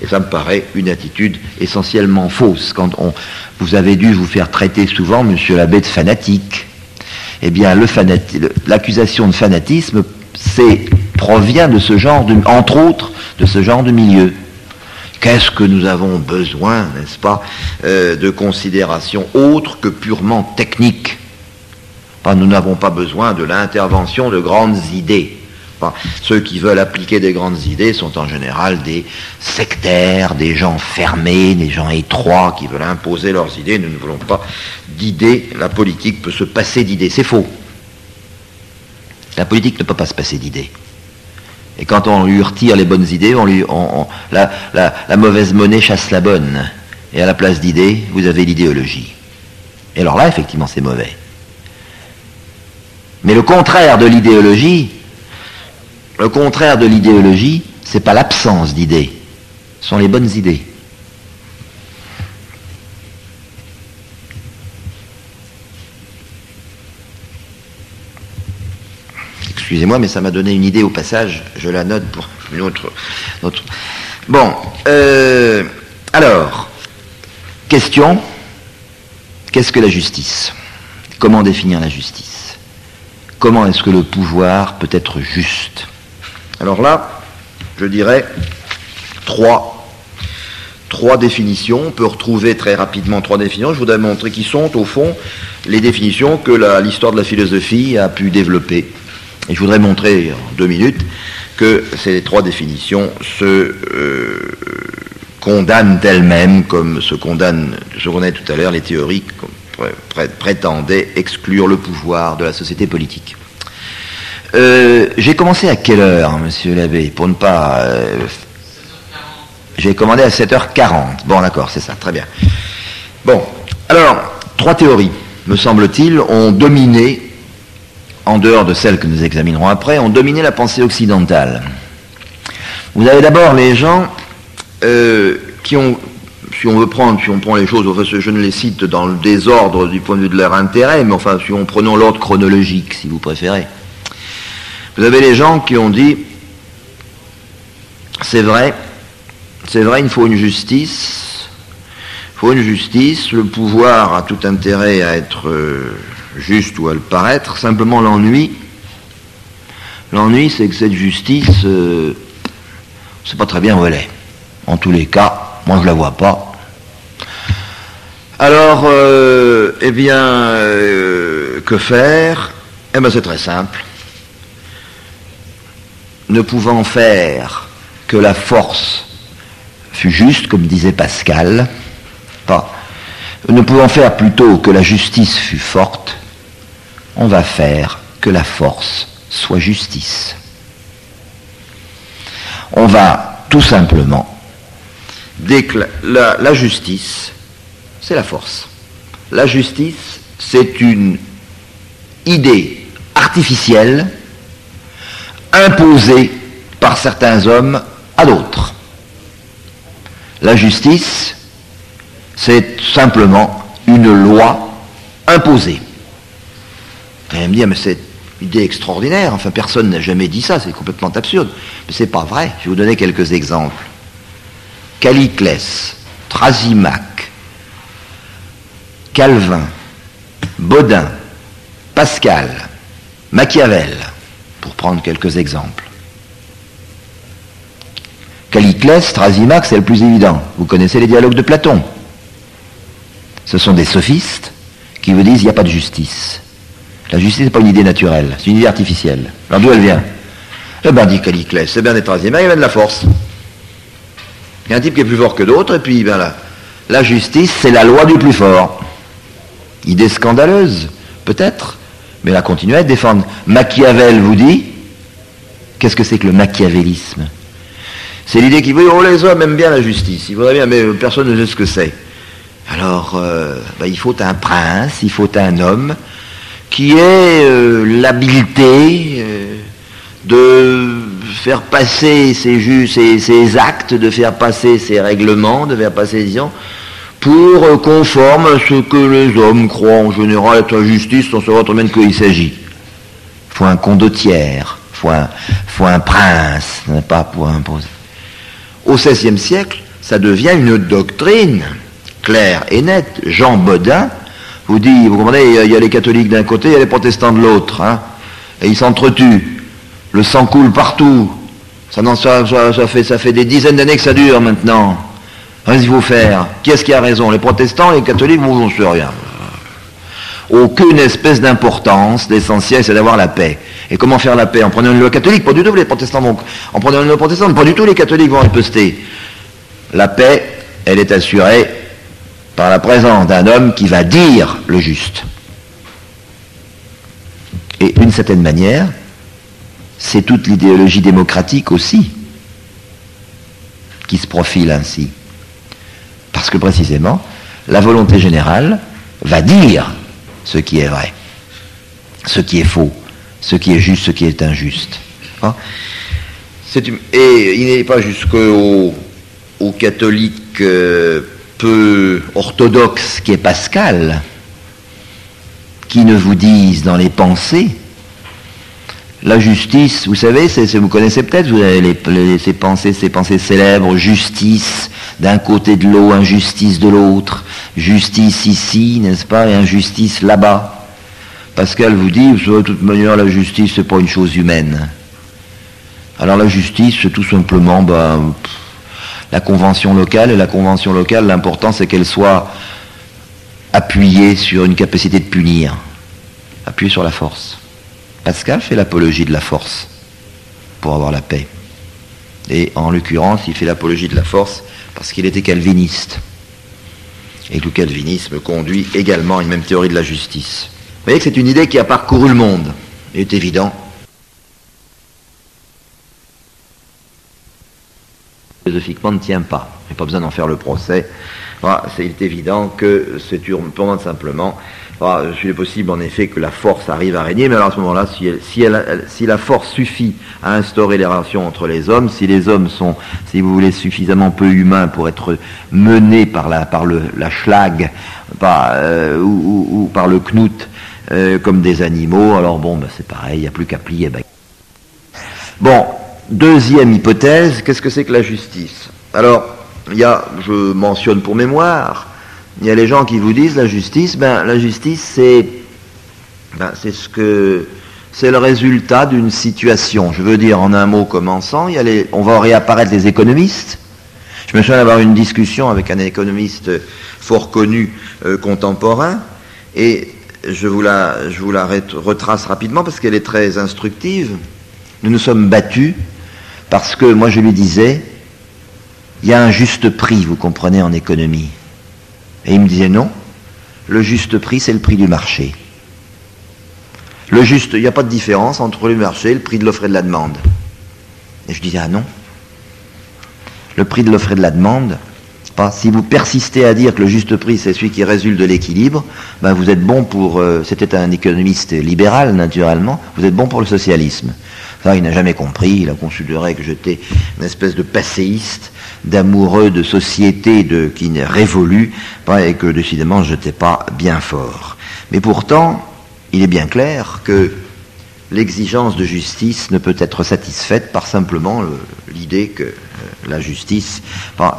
Et ça me paraît une attitude essentiellement fausse. Vous avez dû vous faire traiter souvent, monsieur l'abbé, de fanatique. Eh bien, l'accusation de fanatisme, provient de ce genre entre autres, de ce genre de milieu. Qu'est-ce que nous avons besoin, n'est-ce pas, de considérations autres que purement techniques? Nous n'avons pas besoin de l'intervention de grandes idées. Ceux qui veulent appliquer des grandes idées sont en général des sectaires, des gens fermés, des gens étroits qui veulent imposer leurs idées. Nous ne voulons pas d'idées. La politique peut se passer d'idées. C'est faux. La politique ne peut pas se passer d'idées. Et quand on lui retire les bonnes idées, la mauvaise monnaie chasse la bonne. Et à la place d'idées, vous avez l'idéologie. Et alors là, effectivement, c'est mauvais. Mais le contraire de l'idéologie, c'est pas l'absence d'idées, ce sont les bonnes idées. Excusez-moi, mais ça m'a donné une idée au passage, je la note pour une autre. Bon, alors, question, qu'est-ce que la justice? Comment définir la justice? Comment est-ce que le pouvoir peut être juste? Alors là, je dirais trois définitions. On peut retrouver très rapidement trois définitions. Je voudrais montrer qui sont, au fond, les définitions que l'histoire de la philosophie a pu développer. Et je voudrais montrer en 2 minutes que ces trois définitions se condamnent elles-mêmes, comme se condamnent, je connais tout à l'heure, les théories qui prétendaient exclure le pouvoir de la société politique. J'ai commencé à quelle heure, monsieur l'abbé, pour ne pas... J'ai commandé à 7h40. Bon, d'accord, c'est ça, très bien. Bon, alors, 3 théories, me semble-t-il, ont dominé, en dehors de celles que nous examinerons après, ont dominé la pensée occidentale. Vous avez d'abord les gens qui ont si on prend les choses, enfin, je ne les cite dans le désordre du point de vue de leur intérêt, mais enfin, si on prenons l'ordre chronologique, si vous préférez. Vous avez les gens qui ont dit, c'est vrai, il faut une justice, le pouvoir a tout intérêt à être juste ou à le paraître, simplement l'ennui, c'est que cette justice, on ne sait pas très bien où elle est. En tous les cas, moi je la vois pas. Alors, que faire? Eh bien c'est très simple. Ne pouvant faire que la force fût juste, comme disait Pascal, ne pouvant faire plutôt que la justice fût forte, on va faire que la force soit justice. On va tout simplement la justice, c'est la force. La justice, c'est une idée artificielle imposée par certains hommes à d'autres. La justice, c'est simplement une loi imposée. Vous allez me dire, mais c'est une idée extraordinaire, enfin personne n'a jamais dit ça, c'est complètement absurde. Mais c'est pas vrai, je vais vous donner quelques exemples. Caliclès, Thrasymach, Calvin, Bodin, Pascal, Machiavel, pour prendre quelques exemples. Caliclès, Thrasymach, c'est le plus évident. Vous connaissez les dialogues de Platon. Ce sont des sophistes qui vous disent qu'il n'y a pas de justice. La justice n'est pas une idée naturelle, c'est une idée artificielle. Alors d'où elle vient? Eh bien, dit Caliclès, c'est bien des Thrasymach, il vient de la force. Il y a un type qui est plus fort que d'autres, et puis la justice, c'est la loi du plus fort. Idée scandaleuse, peut-être, mais la continuez à défendre. Machiavel vous dit, qu'est-ce que c'est que le machiavélisme? C'est l'idée qui veut, oh les hommes aiment bien la justice, ils voudraient bien, mais personne ne sait ce que c'est. Alors, il faut un prince, il faut un homme qui ait l'habileté de faire passer ses actes, de faire passer ses règlements, de faire passer, disons, pour conforme à ce que les hommes croient en général être la justice, sans savoir trop bien de quoi il s'agit. Il faut un condottiere, il faut un prince, n'est pas pour imposer. Au XVIe siècle, ça devient une doctrine claire et nette. Jean Bodin vous dit, vous comprenez, il y a les catholiques d'un côté, il y a les protestants de l'autre, hein, et ils s'entretuent. Le sang coule partout. Ça fait des dizaines d'années que ça dure maintenant. Qu'est-ce qu'il faut faire? Qui est-ce qui a raison? Les protestants, les catholiques, vous n'en savez rien. Aucune espèce d'importance. L'essentiel, c'est d'avoir la paix. Et comment faire la paix? En prenant une loi catholique? Pas du tout, les protestants vont. En prenant une loi protestante? Pas du tout, les catholiques vont riposter. La paix, elle est assurée par la présence d'un homme qui va dire le juste. Et d'une certaine manière, c'est toute l'idéologie démocratique aussi qui se profile ainsi. Parce que précisément, la volonté générale va dire ce qui est vrai, ce qui est faux, ce qui est juste, ce qui est injuste. Hein? Et il n'est pas jusqu'au catholique peu orthodoxe qui est Pascal, qui ne vous disent dans les pensées, la justice, vous savez, vous connaissez peut-être, vous avez ces pensées célèbres, justice d'un côté de l'eau, injustice de l'autre, justice ici, n'est-ce pas, et injustice là-bas. Pascal vous dit, de toute manière, la justice, c'est pas une chose humaine. Alors la justice, c'est tout simplement la convention locale, et la convention locale, l'important, c'est qu'elle soit appuyée sur une capacité de punir, appuyée sur la force. Pascal fait l'apologie de la force pour avoir la paix. Et en l'occurrence, il fait l'apologie de la force parce qu'il était calviniste. Et le calvinisme conduit également à une même théorie de la justice. Vous voyez que c'est une idée qui a parcouru le monde. Il est évident. Philosophiquement ne tient pas. Il n'y a pas besoin d'en faire le procès. Voilà, il est évident que c'est purement simplement, voilà, il est possible en effet que la force arrive à régner, mais alors à ce moment-là, si la force suffit à instaurer les relations entre les hommes, si les hommes sont, si vous voulez, suffisamment peu humains pour être menés par la schlag, ou par le knut, comme des animaux, alors bon, ben c'est pareil, il n'y a plus qu'à plier. Ben. Bon, deuxième hypothèse, qu'est-ce que c'est que la justice? Alors, je mentionne pour mémoire, il y a les gens qui vous disent la justice, c'est le résultat d'une situation. Je veux dire, en un mot commençant, on va réapparaître les économistes. Je me souviens d'avoir une discussion avec un économiste fort connu contemporain, et je vous la retrace rapidement parce qu'elle est très instructive. Nous nous sommes battus parce que, moi je lui disais, il y a un juste prix, vous comprenez, en économie. Et il me disait non, le juste prix c'est le prix du marché. Il n'y a pas de différence entre le marché et le prix de l'offre et de la demande. Et je disais, ah non, le prix de l'offre et de la demande, si vous persistez à dire que le juste prix c'est celui qui résulte de l'équilibre, ben vous êtes bon pour, c'était un économiste libéral naturellement, vous êtes bon pour le socialisme. Ça, il n'a jamais compris, il a considéré que j'étais une espèce de passéiste, d'amoureux de société qui n'est révolue, et que décidément je n'étais pas bien fort. Mais pourtant, il est bien clair que l'exigence de justice ne peut être satisfaite par simplement l'idée que la justice,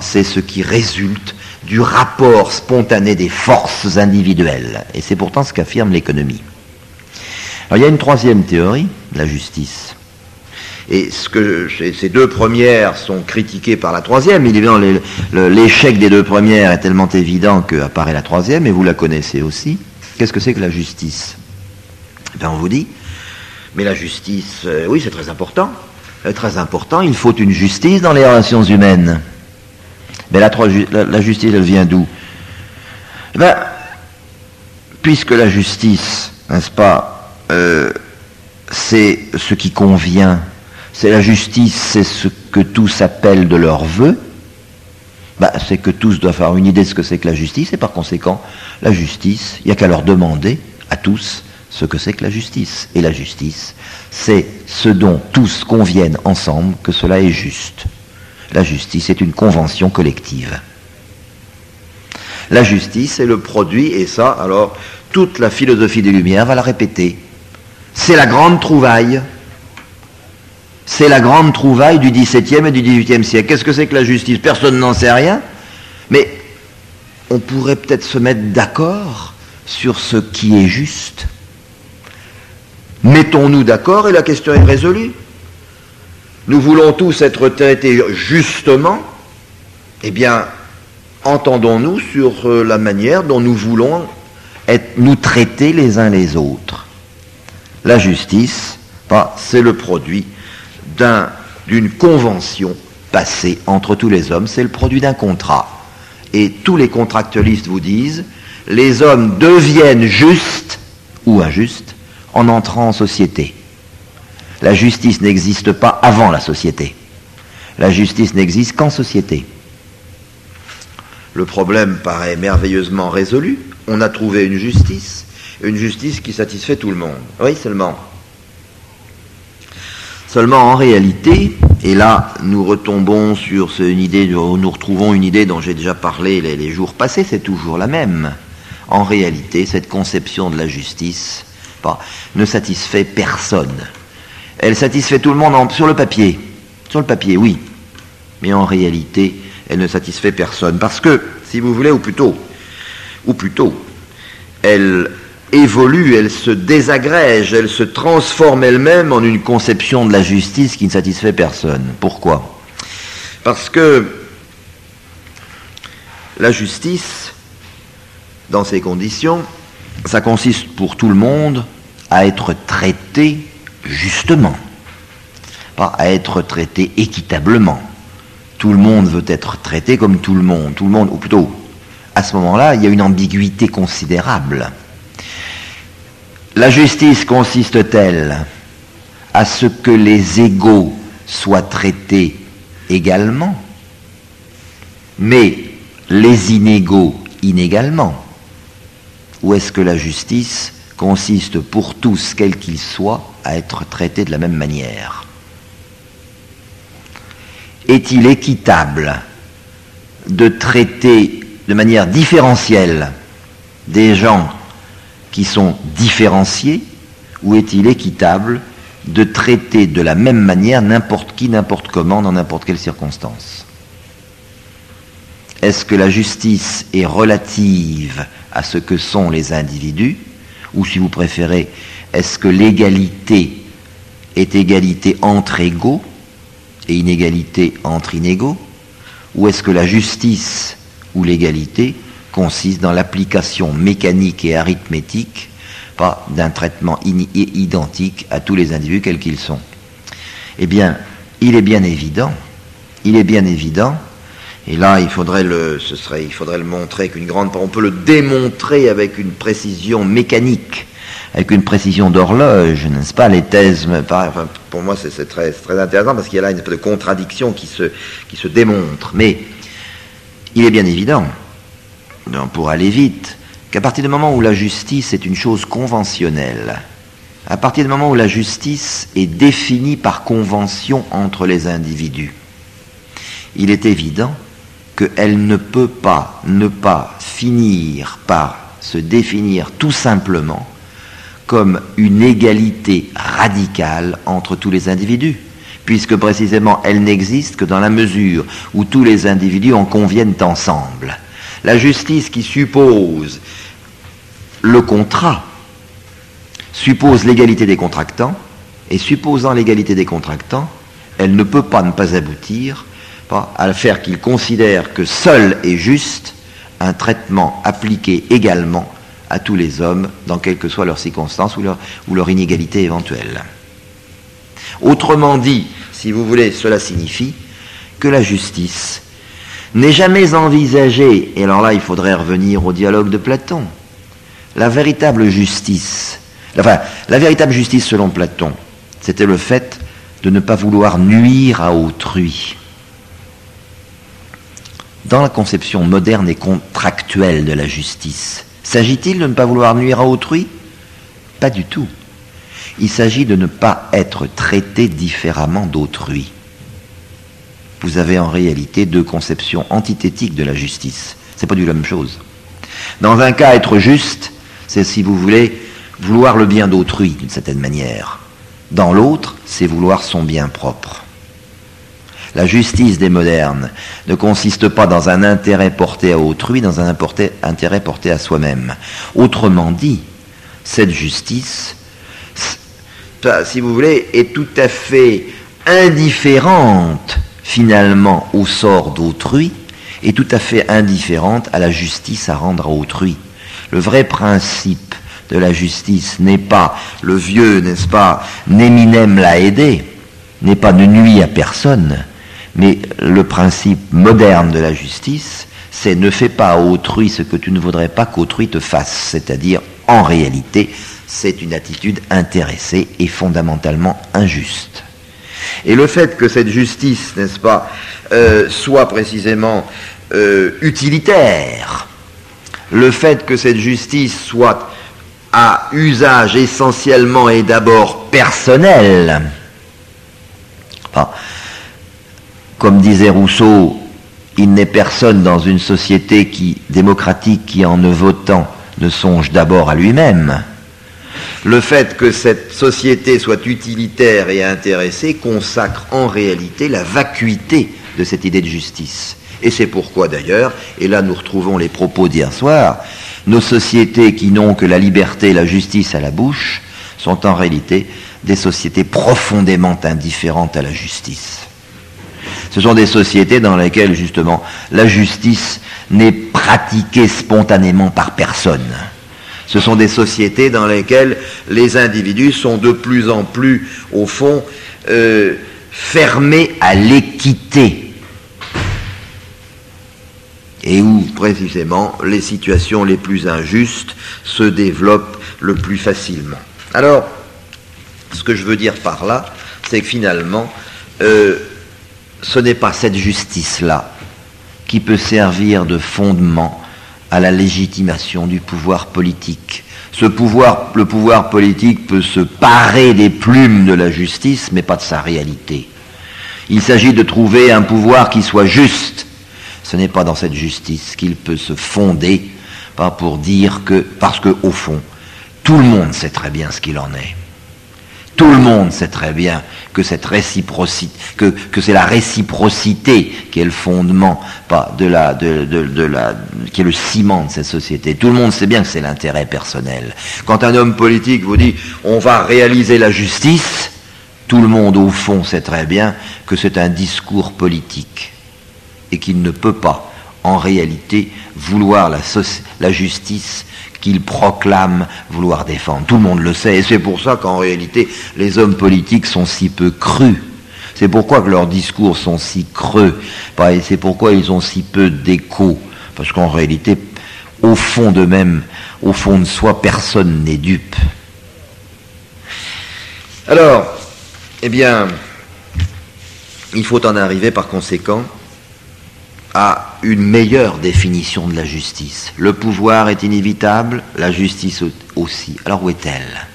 c'est ce qui résulte du rapport spontané des forces individuelles. Et c'est pourtant ce qu'affirme l'économie. Alors il y a une troisième théorie, la justice. Et ces deux premières sont critiquées par la troisième. Évidemment, l'échec des deux premières est tellement évident qu'apparaît la troisième, et vous la connaissez aussi. Qu'est-ce que c'est que la justice? On vous dit, mais la justice, oui, c'est très important. Très important, il faut une justice dans les relations humaines. Mais la justice, elle vient d'où? Puisque la justice, n'est-ce pas, c'est ce qui convient, c'est la justice, c'est ce que tous appellent de leur vœu, c'est que tous doivent avoir une idée de ce que c'est que la justice, et par conséquent, la justice, il n'y a qu'à leur demander, à tous, ce que c'est que la justice. Et la justice, c'est ce dont tous conviennent ensemble que cela est juste. La justice est une convention collective. La justice est le produit, et ça, alors, toute la philosophie des Lumières va la répéter. C'est la grande trouvaille. C'est la grande trouvaille du XVIIe et du XVIIIe siècle. Qu'est-ce que c'est que la justice? Personne n'en sait rien, mais on pourrait peut-être se mettre d'accord sur ce qui est juste. Mettons-nous d'accord et la question est résolue. Nous voulons tous être traités justement. Eh bien, entendons-nous sur la manière dont nous voulons nous traiter les uns les autres. La justice, c'est le produit d'une convention passée entre tous les hommes, c'est le produit d'un contrat. Et tous les contractualistes vous disent, les hommes deviennent justes ou injustes en entrant en société. La justice n'existe pas avant la société. La justice n'existe qu'en société. Le problème paraît merveilleusement résolu. On a trouvé une justice qui satisfait tout le monde. Oui, seulement en réalité, et là nous retombons sur nous retrouvons une idée dont j'ai déjà parlé les jours passés, c'est toujours la même. En réalité, cette conception de la justice ne satisfait personne. Elle satisfait tout le monde sur le papier. Sur le papier, oui. Mais en réalité, elle ne satisfait personne. Parce que, si vous voulez, ou plutôt, elle évolue, elle se désagrège, elle se transforme elle-même en une conception de la justice qui ne satisfait personne. Pourquoi? Parce que la justice, dans ces conditions, ça consiste pour tout le monde à être traité justement, pas à être traité équitablement. Tout le monde veut être traité comme tout le monde, ou plutôt, à ce moment-là, il y a une ambiguïté considérable. La justice consiste-t-elle à ce que les égaux soient traités également? Mais les inégaux inégalement? Ou est-ce que la justice consiste pour tous, quels qu'ils soient, à être traités de la même manière? Est-il équitable de traiter de manière différentielle des gens qui sont différenciés, ou est-il équitable de traiter de la même manière n'importe qui, n'importe comment, dans n'importe quelle circonstance? Est-ce que la justice est relative à ce que sont les individus, ou si vous préférez, est-ce que l'égalité est égalité entre égaux et inégalité entre inégaux, ou est-ce que la justice ou l'égalité consiste dans l'application mécanique et arithmétique d'un traitement identique à tous les individus quels qu'ils sont? Eh bien, il est bien évident, et là il faudrait le montrer avec une grande... On peut le démontrer avec une précision mécanique, avec une précision d'horloge, n'est-ce pas? Les thèses, enfin, pour moi c'est très intéressant parce qu'il y a là une espèce de contradiction qui se démontre. Mais il est bien évident, pour aller vite, qu'à partir du moment où la justice est une chose conventionnelle, à partir du moment où la justice est définie par convention entre les individus, il est évident qu'elle ne peut pas ne pas finir par se définir tout simplement comme une égalité radicale entre tous les individus, puisque précisément elle n'existe que dans la mesure où tous les individus en conviennent ensemble. La justice qui suppose le contrat suppose l'égalité des contractants, et supposant l'égalité des contractants, elle ne peut pas ne pas aboutir à faire qu'ils considèrent que seul est juste un traitement appliqué également à tous les hommes, dans quelles que soient leurs circonstances ou leur inégalité éventuelle. Autrement dit, si vous voulez, cela signifie que la justice n'est jamais envisagée, et alors là il faudrait revenir au dialogue de Platon, la véritable justice selon Platon, c'était le fait de ne pas vouloir nuire à autrui. Dans la conception moderne et contractuelle de la justice, s'agit-il de ne pas vouloir nuire à autrui? Pas du tout. Il s'agit de ne pas être traité différemment d'autrui. Vous avez en réalité deux conceptions antithétiques de la justice. C'est pas du tout la même chose. Dans un cas, être juste, c'est, si vous voulez, vouloir le bien d'autrui, d'une certaine manière. Dans l'autre, c'est vouloir son bien propre. La justice des modernes ne consiste pas dans un intérêt porté à autrui, dans un intérêt porté à soi-même. Autrement dit, cette justice, si vous voulez, est tout à fait indifférente finalement au sort d'autrui, et tout à fait indifférente à la justice à rendre à autrui. Le vrai principe de la justice n'est pas le vieux, n'est-ce pas, neminem laede, n'est pas ne nuit à personne, mais le principe moderne de la justice, c'est ne fais pas à autrui ce que tu ne voudrais pas qu'autrui te fasse, c'est-à-dire, en réalité, c'est une attitude intéressée et fondamentalement injuste. Et le fait que cette justice, n'est-ce pas, soit précisément utilitaire, le fait que cette justice soit à usage essentiellement et d'abord personnel, comme disait Rousseau, il n'est personne dans une société démocratique qui, en ne votant, ne songe d'abord à lui-même. Le fait que cette société soit utilitaire et intéressée consacre en réalité la vacuité de cette idée de justice. Et c'est pourquoi d'ailleurs, et là nous retrouvons les propos d'hier soir, nos sociétés qui n'ont que la liberté et la justice à la bouche sont en réalité des sociétés profondément indifférentes à la justice. Ce sont des sociétés dans lesquelles, justement, la justice n'est pratiquée spontanément par personne. Ce sont des sociétés dans lesquelles les individus sont de plus en plus, au fond, fermés à l'équité. Et où, précisément, les situations les plus injustes se développent le plus facilement. Alors, ce que je veux dire par là, c'est que finalement, ce n'est pas cette justice-là qui peut servir de fondement à la légitimation du pouvoir politique. Le pouvoir politique peut se parer des plumes de la justice, mais pas de sa réalité. Il s'agit de trouver un pouvoir qui soit juste. Ce n'est pas dans cette justice qu'il peut se fonder, pas pour dire que, parce que au fond, tout le monde sait très bien ce qu'il en est. Tout le monde sait très bien que cette réciprocité, que c'est la réciprocité qui est le fondement, pas qui est le ciment de cette société. Tout le monde sait bien que c'est l'intérêt personnel. Quand un homme politique vous dit on va réaliser la justice, tout le monde au fond sait très bien que c'est un discours politique et qu'il ne peut pas en réalité vouloir la justice qu'il proclame vouloir défendre. Tout le monde le sait, et c'est pour ça qu'en réalité, les hommes politiques sont si peu crus. C'est pourquoi que leurs discours sont si creux, et c'est pourquoi ils ont si peu d'écho. Parce qu'en réalité, au fond d'eux-mêmes, au fond de soi, personne n'est dupe. Alors, eh bien, il faut en arriver par conséquent à une meilleure définition de la justice. Le pouvoir est inévitable, la justice aussi. Alors où est-elle ?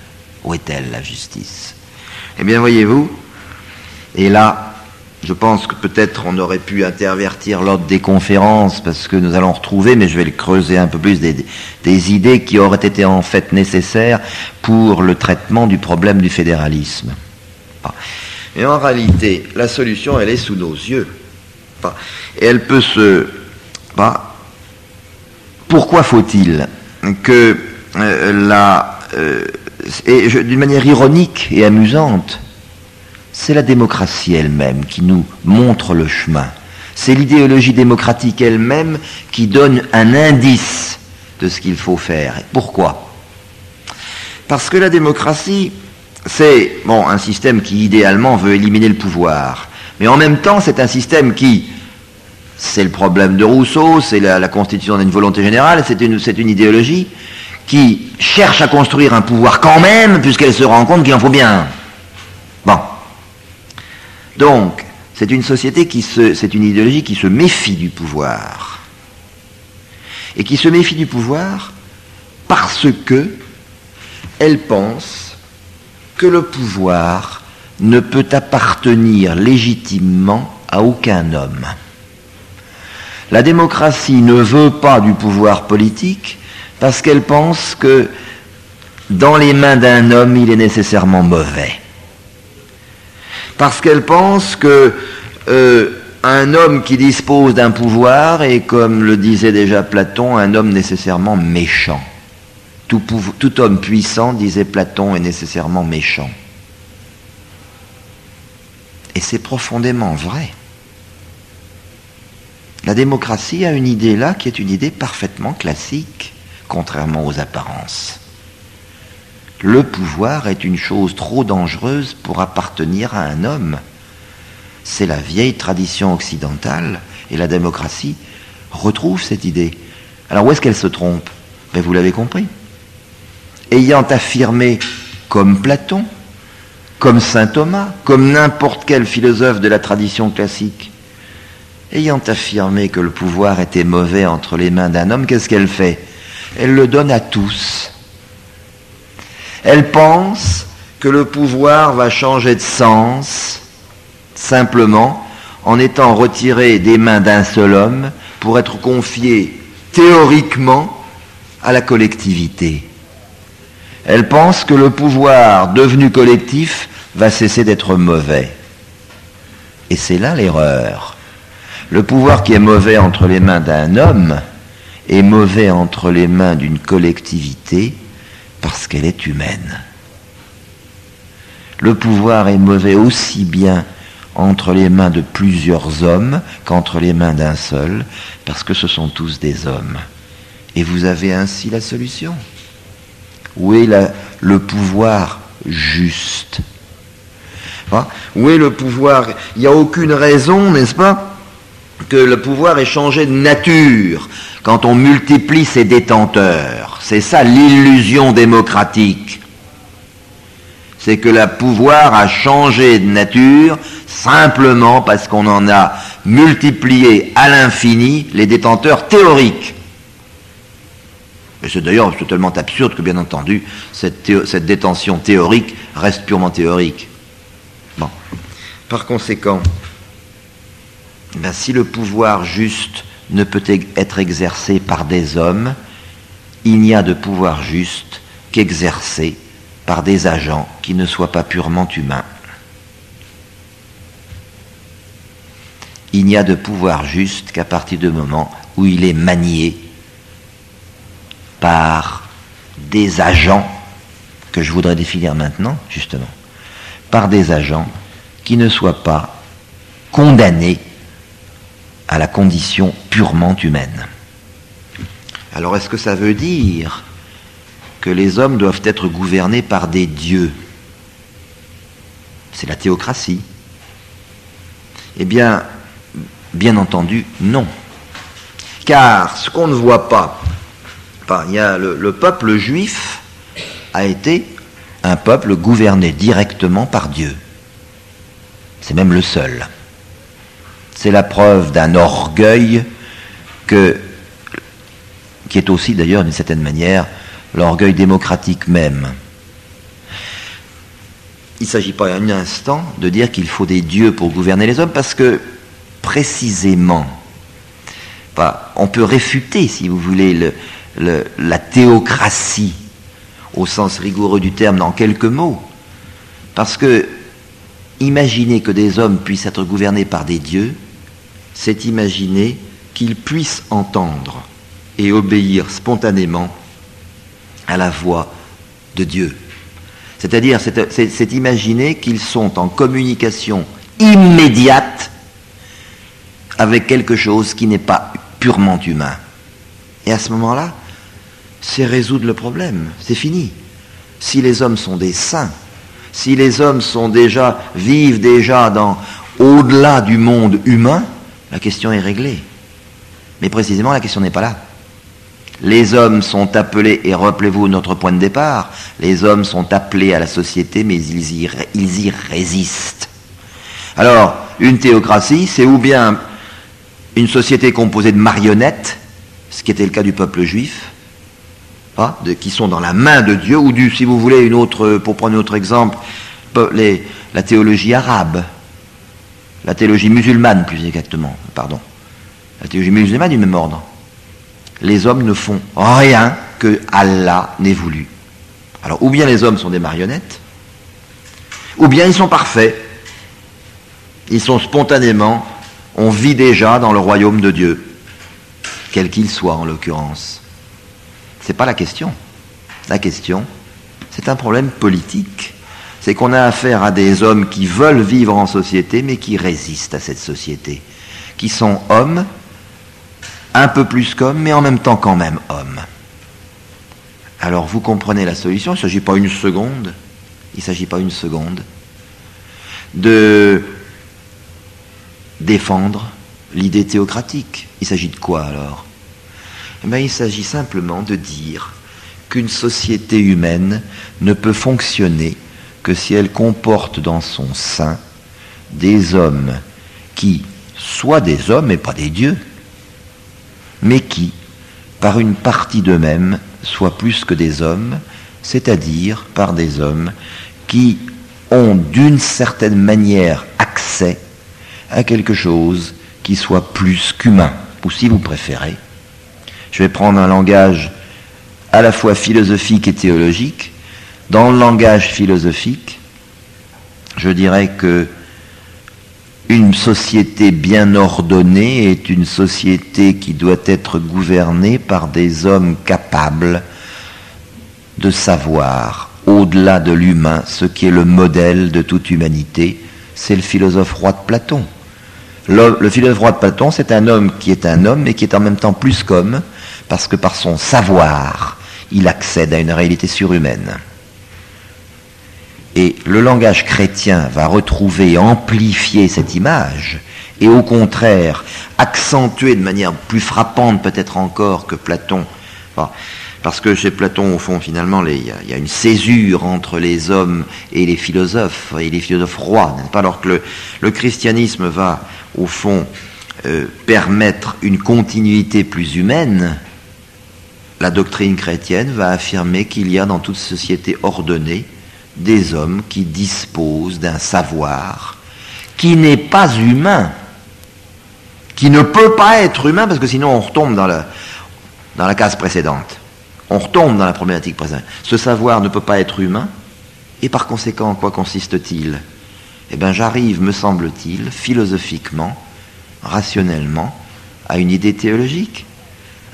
Où est-elle, la justice ? Eh bien, voyez-vous, et là, je pense que peut-être on aurait pu intervertir l'ordre des conférences, parce que nous allons retrouver, mais je vais le creuser un peu plus, des idées qui auraient été en fait nécessaires pour le traitement du problème du fédéralisme. Mais en réalité, la solution, elle est sous nos yeux. Et elle peut pourquoi faut-il que d'une manière ironique et amusante, c'est la démocratie elle-même qui nous montre le chemin. C'est l'idéologie démocratique elle-même qui donne un indice de ce qu'il faut faire. Pourquoi ? Parce que la démocratie, c'est un système qui idéalement veut éliminer le pouvoir. Mais en même temps, c'est un système qui, c'est le problème de Rousseau, c'est la constitution d'une volonté générale, c'est une idéologie qui cherche à construire un pouvoir quand même, puisqu'elle se rend compte qu'il en faut bien. Bon. Donc, c'est une société c'est une idéologie qui se méfie du pouvoir. Et qui se méfie du pouvoir parce que elle pense que le pouvoir ne peut appartenir légitimement à aucun homme. La démocratie ne veut pas du pouvoir politique parce qu'elle pense que dans les mains d'un homme, il est nécessairement mauvais. Parce qu'elle pense que un homme qui dispose d'un pouvoir est, comme le disait déjà Platon, un homme nécessairement méchant. Tout homme puissant, disait Platon, est nécessairement méchant. Et c'est profondément vrai. La démocratie a une idée là qui est une idée parfaitement classique, contrairement aux apparences. Le pouvoir est une chose trop dangereuse pour appartenir à un homme. C'est la vieille tradition occidentale, et la démocratie retrouve cette idée. Alors où est-ce qu'elle se trompe ? Ben, vous l'avez compris. Ayant affirmé, comme Platon, comme saint Thomas, comme n'importe quel philosophe de la tradition classique, ayant affirmé que le pouvoir était mauvais entre les mains d'un homme, qu'est-ce qu'elle fait ? Elle le donne à tous. Elle pense que le pouvoir va changer de sens simplement en étant retiré des mains d'un seul homme pour être confié théoriquement à la collectivité. Elle pense que le pouvoir devenu collectif va cesser d'être mauvais. Et c'est là l'erreur. Le pouvoir qui est mauvais entre les mains d'un homme est mauvais entre les mains d'une collectivité parce qu'elle est humaine. Le pouvoir est mauvais aussi bien entre les mains de plusieurs hommes qu'entre les mains d'un seul, parce que ce sont tous des hommes. Et vous avez ainsi la solution. Où est le pouvoir juste ? Où est le pouvoir ? Il n'y a aucune raison, n'est-ce pas, que le pouvoir ait changé de nature quand on multiplie ses détenteurs. C'est ça l'illusion démocratique. C'est que le pouvoir a changé de nature simplement parce qu'on en a multiplier à l'infini les détenteurs théoriques. Et c'est d'ailleurs totalement absurde que, bien entendu, cette détention théorique reste purement théorique. Bon. Par conséquent, si le pouvoir juste ne peut être exercé par des hommes, il n'y a de pouvoir juste qu'exercé par des agents qui ne soient pas purement humains. Il n'y a de pouvoir juste qu'à partir du moment où il est manié par des agents, que je voudrais définir maintenant, justement, par des agents qui ne soient pas condamnés à la condition purement humaine. Alors est-ce que ça veut dire que les hommes doivent être gouvernés par des dieux? C'est la théocratie. Eh bien, bien entendu, non. Car ce qu'on ne voit pas, il y a le peuple juif a été un peuple gouverné directement par Dieu. C'est même le seul. C'est la preuve d'un orgueil qui est aussi d'ailleurs d'une certaine manière l'orgueil démocratique même. Il ne s'agit pas un instant de dire qu'il faut des dieux pour gouverner les hommes, parce que précisément, on peut réfuter, si vous voulez, la théocratie au sens rigoureux du terme dans quelques mots, parce que imaginer que des hommes puissent être gouvernés par des dieux, c'est imaginer qu'ils puissent entendre et obéir spontanément à la voix de Dieu. C'est-à-dire, c'est imaginer qu'ils sont en communication immédiate avec quelque chose qui n'est pas purement humain. Et à ce moment-là, c'est résoudre le problème, c'est fini. Si les hommes sont des saints, si les hommes vivent déjà au-delà du monde humain, la question est réglée. Mais précisément, la question n'est pas là. Les hommes sont appelés, et rappelez-vous notre point de départ, les hommes sont appelés à la société, mais ils y résistent. Alors, une théocratie, c'est ou bien une société composée de marionnettes, ce qui était le cas du peuple juif, qui sont dans la main de Dieu, ou si vous voulez, pour prendre un autre exemple, la théologie arabe, la théologie musulmane plus exactement, la théologie musulmane du même ordre. Les hommes ne font rien que Allah n'ait voulu. Alors, ou bien les hommes sont des marionnettes, ou bien ils sont parfaits. Ils sont spontanément, on vit déjà dans le royaume de Dieu, quel qu'il soit en l'occurrence. C'est pas la question. La question, c'est un problème politique. C'est qu'on a affaire à des hommes qui veulent vivre en société, mais qui résistent à cette société, qui sont hommes, un peu plus qu'hommes, mais en même temps quand même hommes. Alors vous comprenez la solution, il ne s'agit pas une seconde de défendre l'idée théocratique. Il s'agit de quoi alors? Il s'agit simplement de dire qu'une société humaine ne peut fonctionner que si elle comporte dans son sein des hommes qui, soit des hommes et pas des dieux, mais qui, par une partie d'eux-mêmes, soient plus que des hommes, c'est-à-dire par des hommes qui ont d'une certaine manière accès à quelque chose qui soit plus qu'humain, ou si vous préférez. Je vais prendre un langage à la fois philosophique et théologique. Dans le langage philosophique, je dirais que une société bien ordonnée est une société qui doit être gouvernée par des hommes capables de savoir, au-delà de l'humain, ce qui est le modèle de toute humanité. C'est le philosophe roi de Platon. Le philosophe roi de Platon, c'est un homme qui est un homme, mais qui est en même temps plus qu'homme, parce que par son savoir, il accède à une réalité surhumaine. Et le langage chrétien va retrouver et amplifier cette image, et au contraire, accentuer de manière plus frappante peut-être encore que Platon. Parce que chez Platon, au fond, finalement, il y a une césure entre les hommes et les philosophes rois, n'est-ce pas? Alors que le christianisme va, au fond, permettre une continuité plus humaine, la doctrine chrétienne va affirmer qu'il y a dans toute société ordonnée des hommes qui disposent d'un savoir qui n'est pas humain, qui ne peut pas être humain, parce que sinon on retombe dans la case précédente. On retombe dans la problématique précédente. Ce savoir ne peut pas être humain, et par conséquent, en quoi consiste-t-il ? Eh bien, j'arrive, me semble-t-il, philosophiquement, rationnellement, à une idée théologique.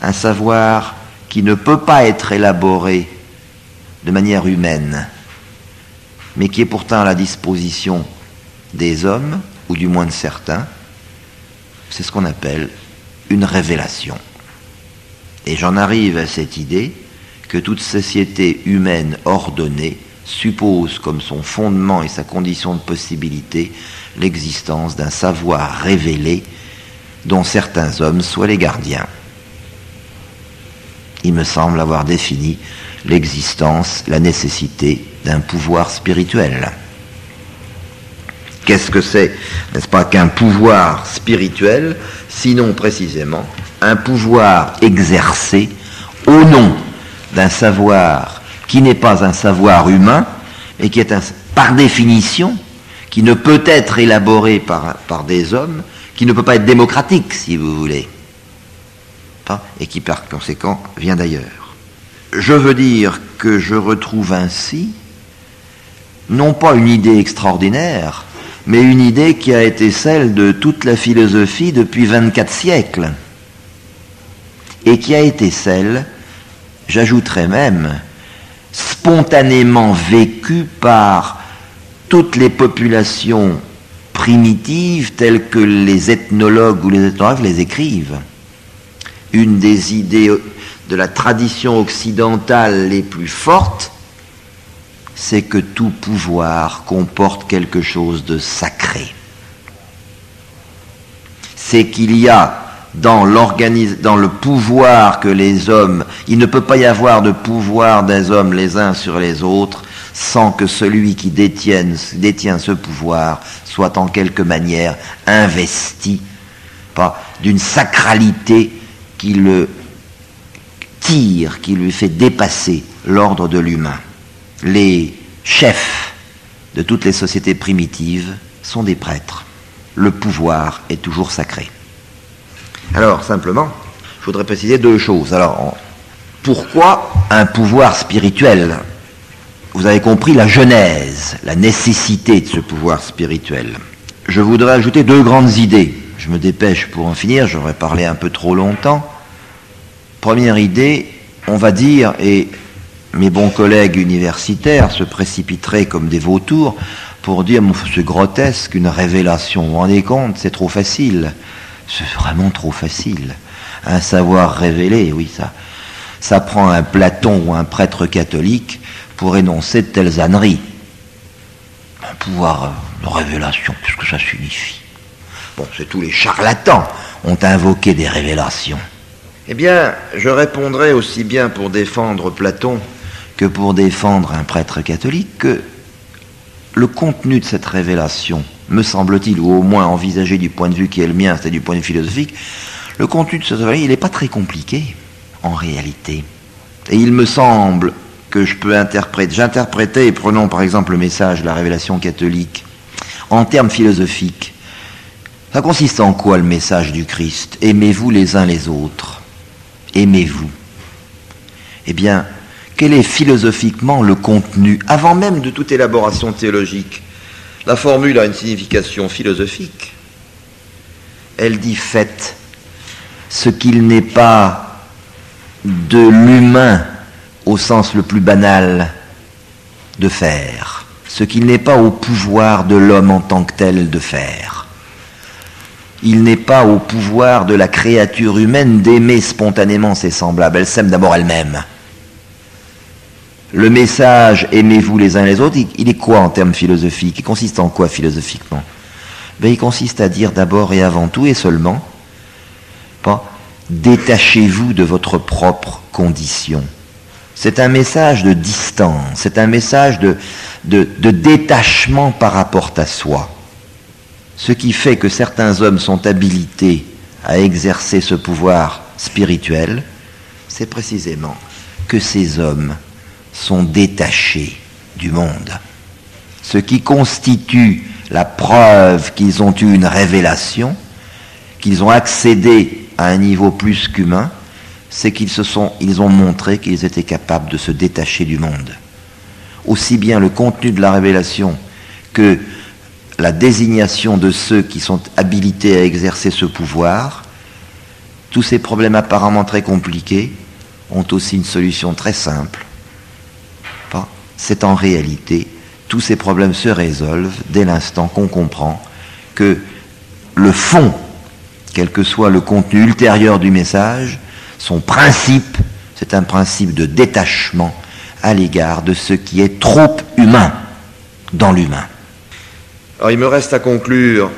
Un savoir qui ne peut pas être élaboré de manière humaine, mais qui est pourtant à la disposition des hommes, ou du moins de certains, c'est ce qu'on appelle une révélation. Et j'en arrive à cette idée que toute société humaine ordonnée suppose comme son fondement et sa condition de possibilité l'existence d'un savoir révélé dont certains hommes soient les gardiens. Il me semble avoir défini l'existence, la nécessité d'un pouvoir spirituel. Qu'est-ce que c'est, n'est-ce pas, qu'un pouvoir spirituel, sinon précisément un pouvoir exercé au nom d'un savoir qui n'est pas un savoir humain, et qui est par définition, qui ne peut être élaboré par des hommes, qui ne peut pas être démocratique, si vous voulez, et qui par conséquent vient d'ailleurs. Je veux dire que je retrouve ainsi, non pas une idée extraordinaire, mais une idée qui a été celle de toute la philosophie depuis 24 siècles, et qui a été celle, j'ajouterais même, spontanément vécue par toutes les populations primitives telles que les ethnologues ou les ethnographes les écrivent. Une des idées de la tradition occidentale les plus fortes, c'est que tout pouvoir comporte quelque chose de sacré. C'est qu'il y a dans le pouvoir que les hommes, il ne peut pas y avoir de pouvoir des hommes les uns sur les autres sans que celui qui détient ce pouvoir soit en quelque manière investi d'une sacralité qui le tire, qui lui fait dépasser l'ordre de l'humain. Les chefs de toutes les sociétés primitives sont des prêtres. Le pouvoir est toujours sacré. Alors, simplement, je voudrais préciser deux choses. Alors, pourquoi un pouvoir spirituel ? Vous avez compris la genèse, la nécessité de ce pouvoir spirituel. Je voudrais ajouter deux grandes idées. Je me dépêche pour en finir, j'aurais parlé un peu trop longtemps. Première idée, on va dire, et mes bons collègues universitaires se précipiteraient comme des vautours pour dire « c'est grotesque, une révélation, vous vous rendez compte, c'est trop facile ». C'est vraiment trop facile. Un savoir révélé, oui, ça prend un Platon ou un prêtre catholique pour énoncer de telles âneries. Un pouvoir de révélation, qu'est-ce que ça signifie ? Bon, c'est tous les charlatans ont invoqué des révélations. Eh bien, je répondrai aussi bien pour défendre Platon que pour défendre un prêtre catholique que le contenu de cette révélation, me semble-t-il, ou au moins envisagé du point de vue qui est le mien, c'est-à-dire du point de vue philosophique, le contenu de cette révélation, il n'est pas très compliqué, en réalité. Et il me semble que je peux j'interprétais, prenons par exemple le message de la révélation catholique, en termes philosophiques. Ça consiste en quoi le message du Christ ? Aimez-vous les uns les autres. Aimez-vous. Eh bien, quel est philosophiquement le contenu, avant même de toute élaboration théologique ? La formule a une signification philosophique. Elle dit « faites ce qu'il n'est pas de l'humain au sens le plus banal de faire, ce qu'il n'est pas au pouvoir de l'homme en tant que tel de faire. Il n'est pas au pouvoir de la créature humaine d'aimer spontanément ses semblables. Elle s'aime d'abord elle-même. Le message « aimez-vous les uns les autres », il est quoi en termes philosophiques ? Il consiste en quoi philosophiquement ? Il consiste à dire d'abord et avant tout et seulement, détachez-vous de votre propre condition. C'est un message de distance, c'est un message de détachement par rapport à soi. Ce qui fait que certains hommes sont habilités à exercer ce pouvoir spirituel, c'est précisément que ces hommes sont détachés du monde. Ce qui constitue la preuve qu'ils ont eu une révélation, qu'ils ont accédé à un niveau plus qu'humain, c'est ils ont montré qu'ils étaient capables de se détacher du monde. Aussi bien le contenu de la révélation que la désignation de ceux qui sont habilités à exercer ce pouvoir, tous ces problèmes apparemment très compliqués ont aussi une solution très simple. C'est en réalité, tous ces problèmes se résolvent dès l'instant qu'on comprend que le fond, quel que soit le contenu ultérieur du message, son principe, c'est un principe de détachement à l'égard de ce qui est trop humain dans l'humain. Alors il me reste à conclure,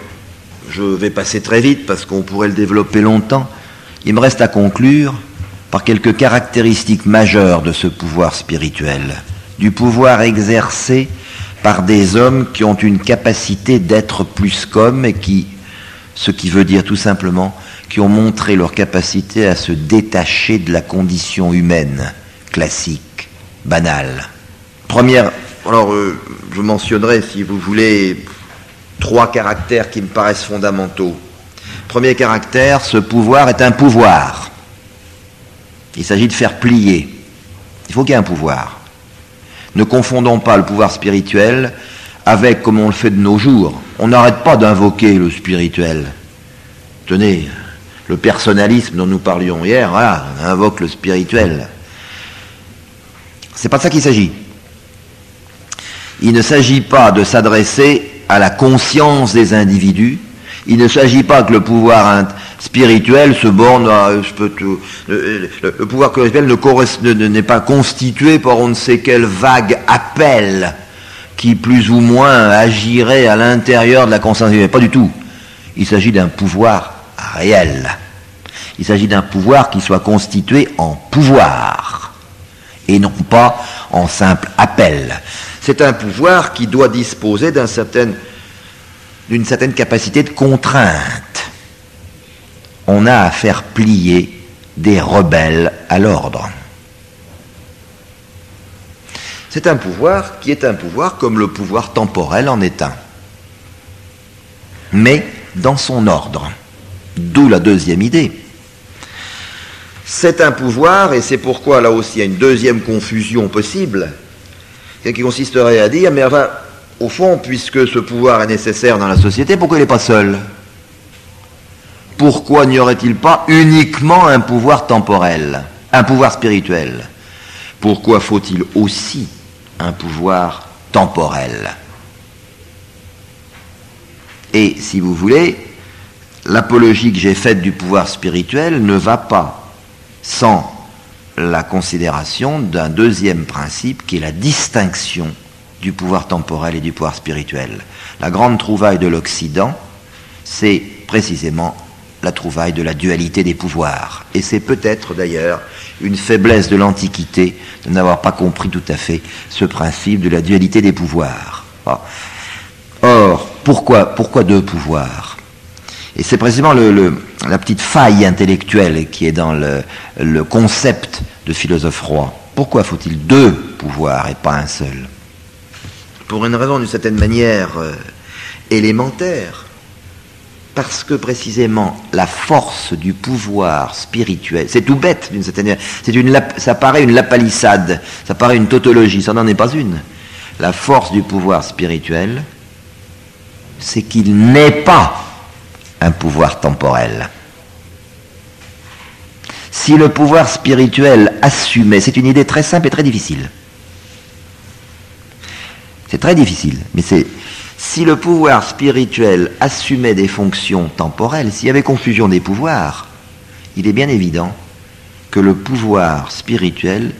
je vais passer très vite parce qu'on pourrait le développer longtemps, il me reste à conclure par quelques caractéristiques majeures de ce pouvoir spirituel, du pouvoir exercé par des hommes qui ont une capacité d'être plus qu'hommes et ce qui veut dire tout simplement qui ont montré leur capacité à se détacher de la condition humaine, classique, banale. Je mentionnerai, si vous voulez, 3 caractères qui me paraissent fondamentaux. Premier caractère, ce pouvoir est un pouvoir. Il s'agit de faire plier. Il faut qu'il y ait un pouvoir. Ne confondons pas le pouvoir spirituel avec, comme on le fait de nos jours, on n'arrête pas d'invoquer le spirituel. Tenez, le personnalisme dont nous parlions hier, voilà, on invoque le spirituel. C'est pas de ça qu'il s'agit. Il ne s'agit pas de s'adresser à la conscience des individus. Il ne s'agit pas que le pouvoir spirituel se borne à... Le pouvoir spirituel n'est pas constitué par on ne sait quel vague appel qui plus ou moins agirait à l'intérieur de la conscience. Pas du tout. Il s'agit d'un pouvoir réel. Il s'agit d'un pouvoir qui soit constitué en pouvoir et non pas en simple appel. C'est un pouvoir qui doit disposer d'une certaine capacité de contrainte. On a à faire plier des rebelles à l'ordre. C'est un pouvoir qui est un pouvoir comme le pouvoir temporel en est un, mais dans son ordre. D'où la deuxième idée. C'est un pouvoir, et c'est pourquoi là aussi il y a une deuxième confusion possible, qui consisterait à dire, mais enfin, au fond, puisque ce pouvoir est nécessaire dans la société, pourquoi il n'est pas seul ? Pourquoi n'y aurait-il pas uniquement un pouvoir temporel, un pouvoir spirituel ? Pourquoi faut-il aussi un pouvoir temporel ? Et si vous voulez, l'apologie que j'ai faite du pouvoir spirituel ne va pas sans la considération d'un deuxième principe qui est la distinction du pouvoir temporel et du pouvoir spirituel. La grande trouvaille de l'Occident, c'est précisément la trouvaille de la dualité des pouvoirs. Et c'est peut-être d'ailleurs une faiblesse de l'Antiquité de n'avoir pas compris tout à fait ce principe de la dualité des pouvoirs. Or, pourquoi deux pouvoirs ? Et c'est précisément la petite faille intellectuelle qui est dans le concept de philosophe roi. Pourquoi faut-il deux pouvoirs et pas un seul ? Pour une raison d'une certaine manière élémentaire. Parce que précisément la force du pouvoir spirituel, c'est tout bête d'une certaine manière, ça paraît une lapalissade, ça paraît une tautologie, ça n'en est pas une. La force du pouvoir spirituel, c'est qu'il n'est pas un pouvoir temporel. Si le pouvoir spirituel assumait, c'est une idée très simple et très difficile. C'est très difficile, mais si le pouvoir spirituel assumait des fonctions temporelles, s'il y avait confusion des pouvoirs, il est bien évident que le pouvoir spirituel,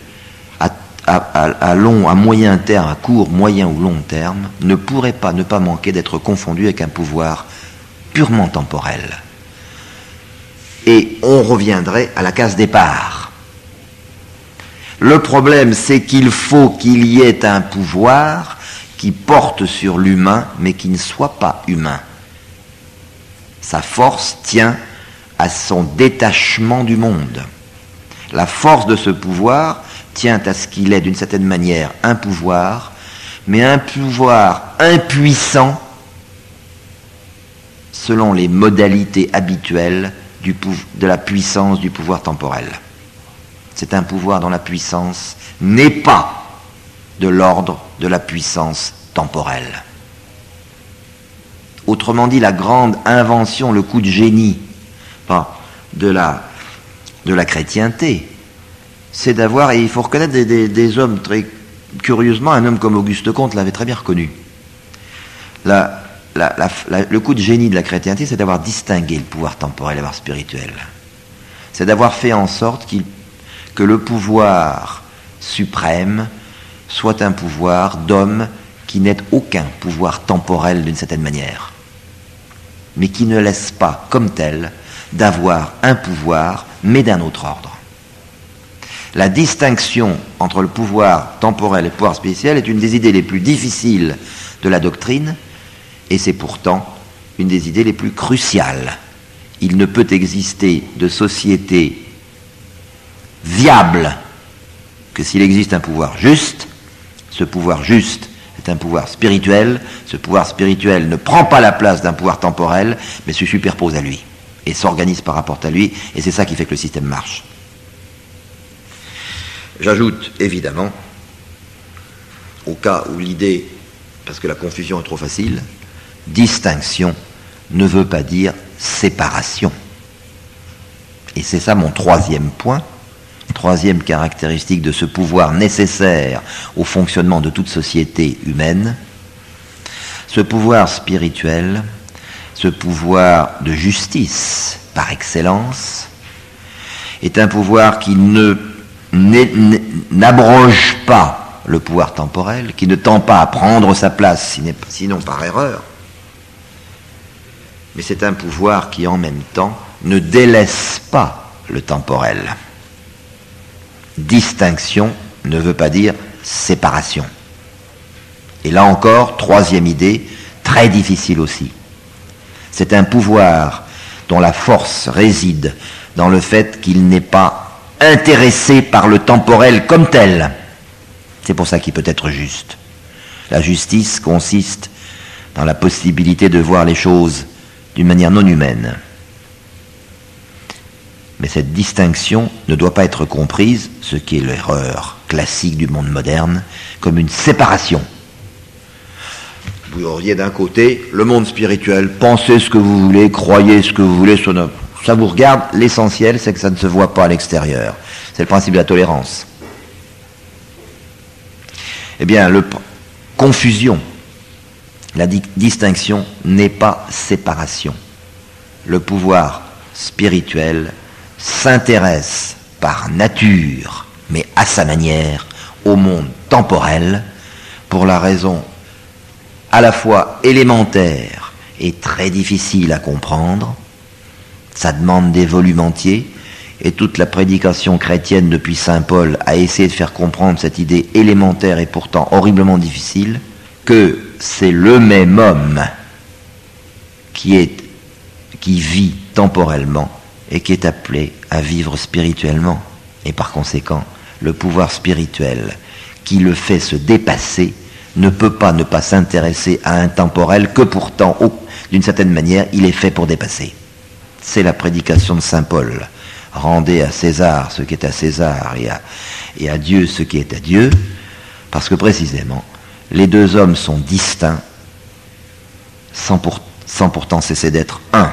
à moyen terme, à court, moyen ou long terme, ne pourrait pas ne pas manquer d'être confondu avec un pouvoir purement temporel. Et on reviendrait à la case départ. Le problème, c'est qu'il faut qu'il y ait un pouvoir qui porte sur l'humain, mais qui ne soit pas humain. Sa force tient à son détachement du monde. La force de ce pouvoir tient à ce qu'il est d'une certaine manière un pouvoir, mais un pouvoir impuissant selon les modalités habituelles de la puissance du pouvoir temporel. C'est un pouvoir dont la puissance n'est pas de l'ordre de la puissance temporelle. Autrement dit, la grande invention, le coup de génie de la chrétienté, c'est d'avoir, et il faut reconnaître des hommes très curieusement, un homme comme Auguste Comte l'avait très bien reconnu. Le coup de génie de la chrétienté, c'est d'avoir distingué le pouvoir temporel et le pouvoir spirituel. C'est d'avoir fait en sorte que le pouvoir suprême soit un pouvoir d'homme qui n'ait aucun pouvoir temporel d'une certaine manière, mais qui ne laisse pas, comme tel, d'avoir un pouvoir, mais d'un autre ordre. La distinction entre le pouvoir temporel et le pouvoir spirituel est une des idées les plus difficiles de la doctrine, et c'est pourtant une des idées les plus cruciales. Il ne peut exister de société viable que s'il existe un pouvoir juste. Ce pouvoir juste est un pouvoir spirituel. Ce pouvoir spirituel ne prend pas la place d'un pouvoir temporel, mais se superpose à lui et s'organise par rapport à lui, et c'est ça qui fait que le système marche. J'ajoute évidemment, au cas où l'idée, parce que la confusion est trop facile, distinction ne veut pas dire séparation. Et c'est ça mon troisième point, troisième caractéristique de ce pouvoir nécessaire au fonctionnement de toute société humaine. Ce pouvoir spirituel, ce pouvoir de justice par excellence, est un pouvoir qui n'abroge pas le pouvoir temporel, qui ne tend pas à prendre sa place, sinon par erreur, mais c'est un pouvoir qui en même temps ne délaisse pas le temporel. Distinction ne veut pas dire séparation. Et là encore, troisième idée, très difficile aussi. C'est un pouvoir dont la force réside dans le fait qu'il n'est pas intéressé par le temporel comme tel. C'est pour ça qu'il peut être juste. La justice consiste dans la possibilité de voir les choses d'une manière non humaine. Mais cette distinction ne doit pas être comprise, ce qui est l'erreur classique du monde moderne, comme une séparation. Vous auriez d'un côté le monde spirituel, pensez ce que vous voulez, croyez ce que vous voulez, ça vous regarde, l'essentiel c'est que ça ne se voit pas à l'extérieur. C'est le principe de la tolérance. Eh bien, confusion, la distinction n'est pas séparation. Le pouvoir spirituel s'intéresse par nature, mais à sa manière, au monde temporel, pour la raison à la fois élémentaire et très difficile à comprendre. Ça demande des volumes entiers, et toute la prédication chrétienne depuis saint Paul a essayé de faire comprendre cette idée élémentaire et pourtant horriblement difficile, que c'est le même homme qui vit temporellement et qui est appelé à vivre spirituellement. Et par conséquent, le pouvoir spirituel qui le fait se dépasser ne peut pas ne pas s'intéresser à un temporel que pourtant, d'une certaine manière, il est fait pour dépasser. C'est la prédication de saint Paul. Rendez à César ce qui est à César et à Dieu ce qui est à Dieu, parce que précisément, les deux hommes sont distincts sans pourtant cesser d'être un.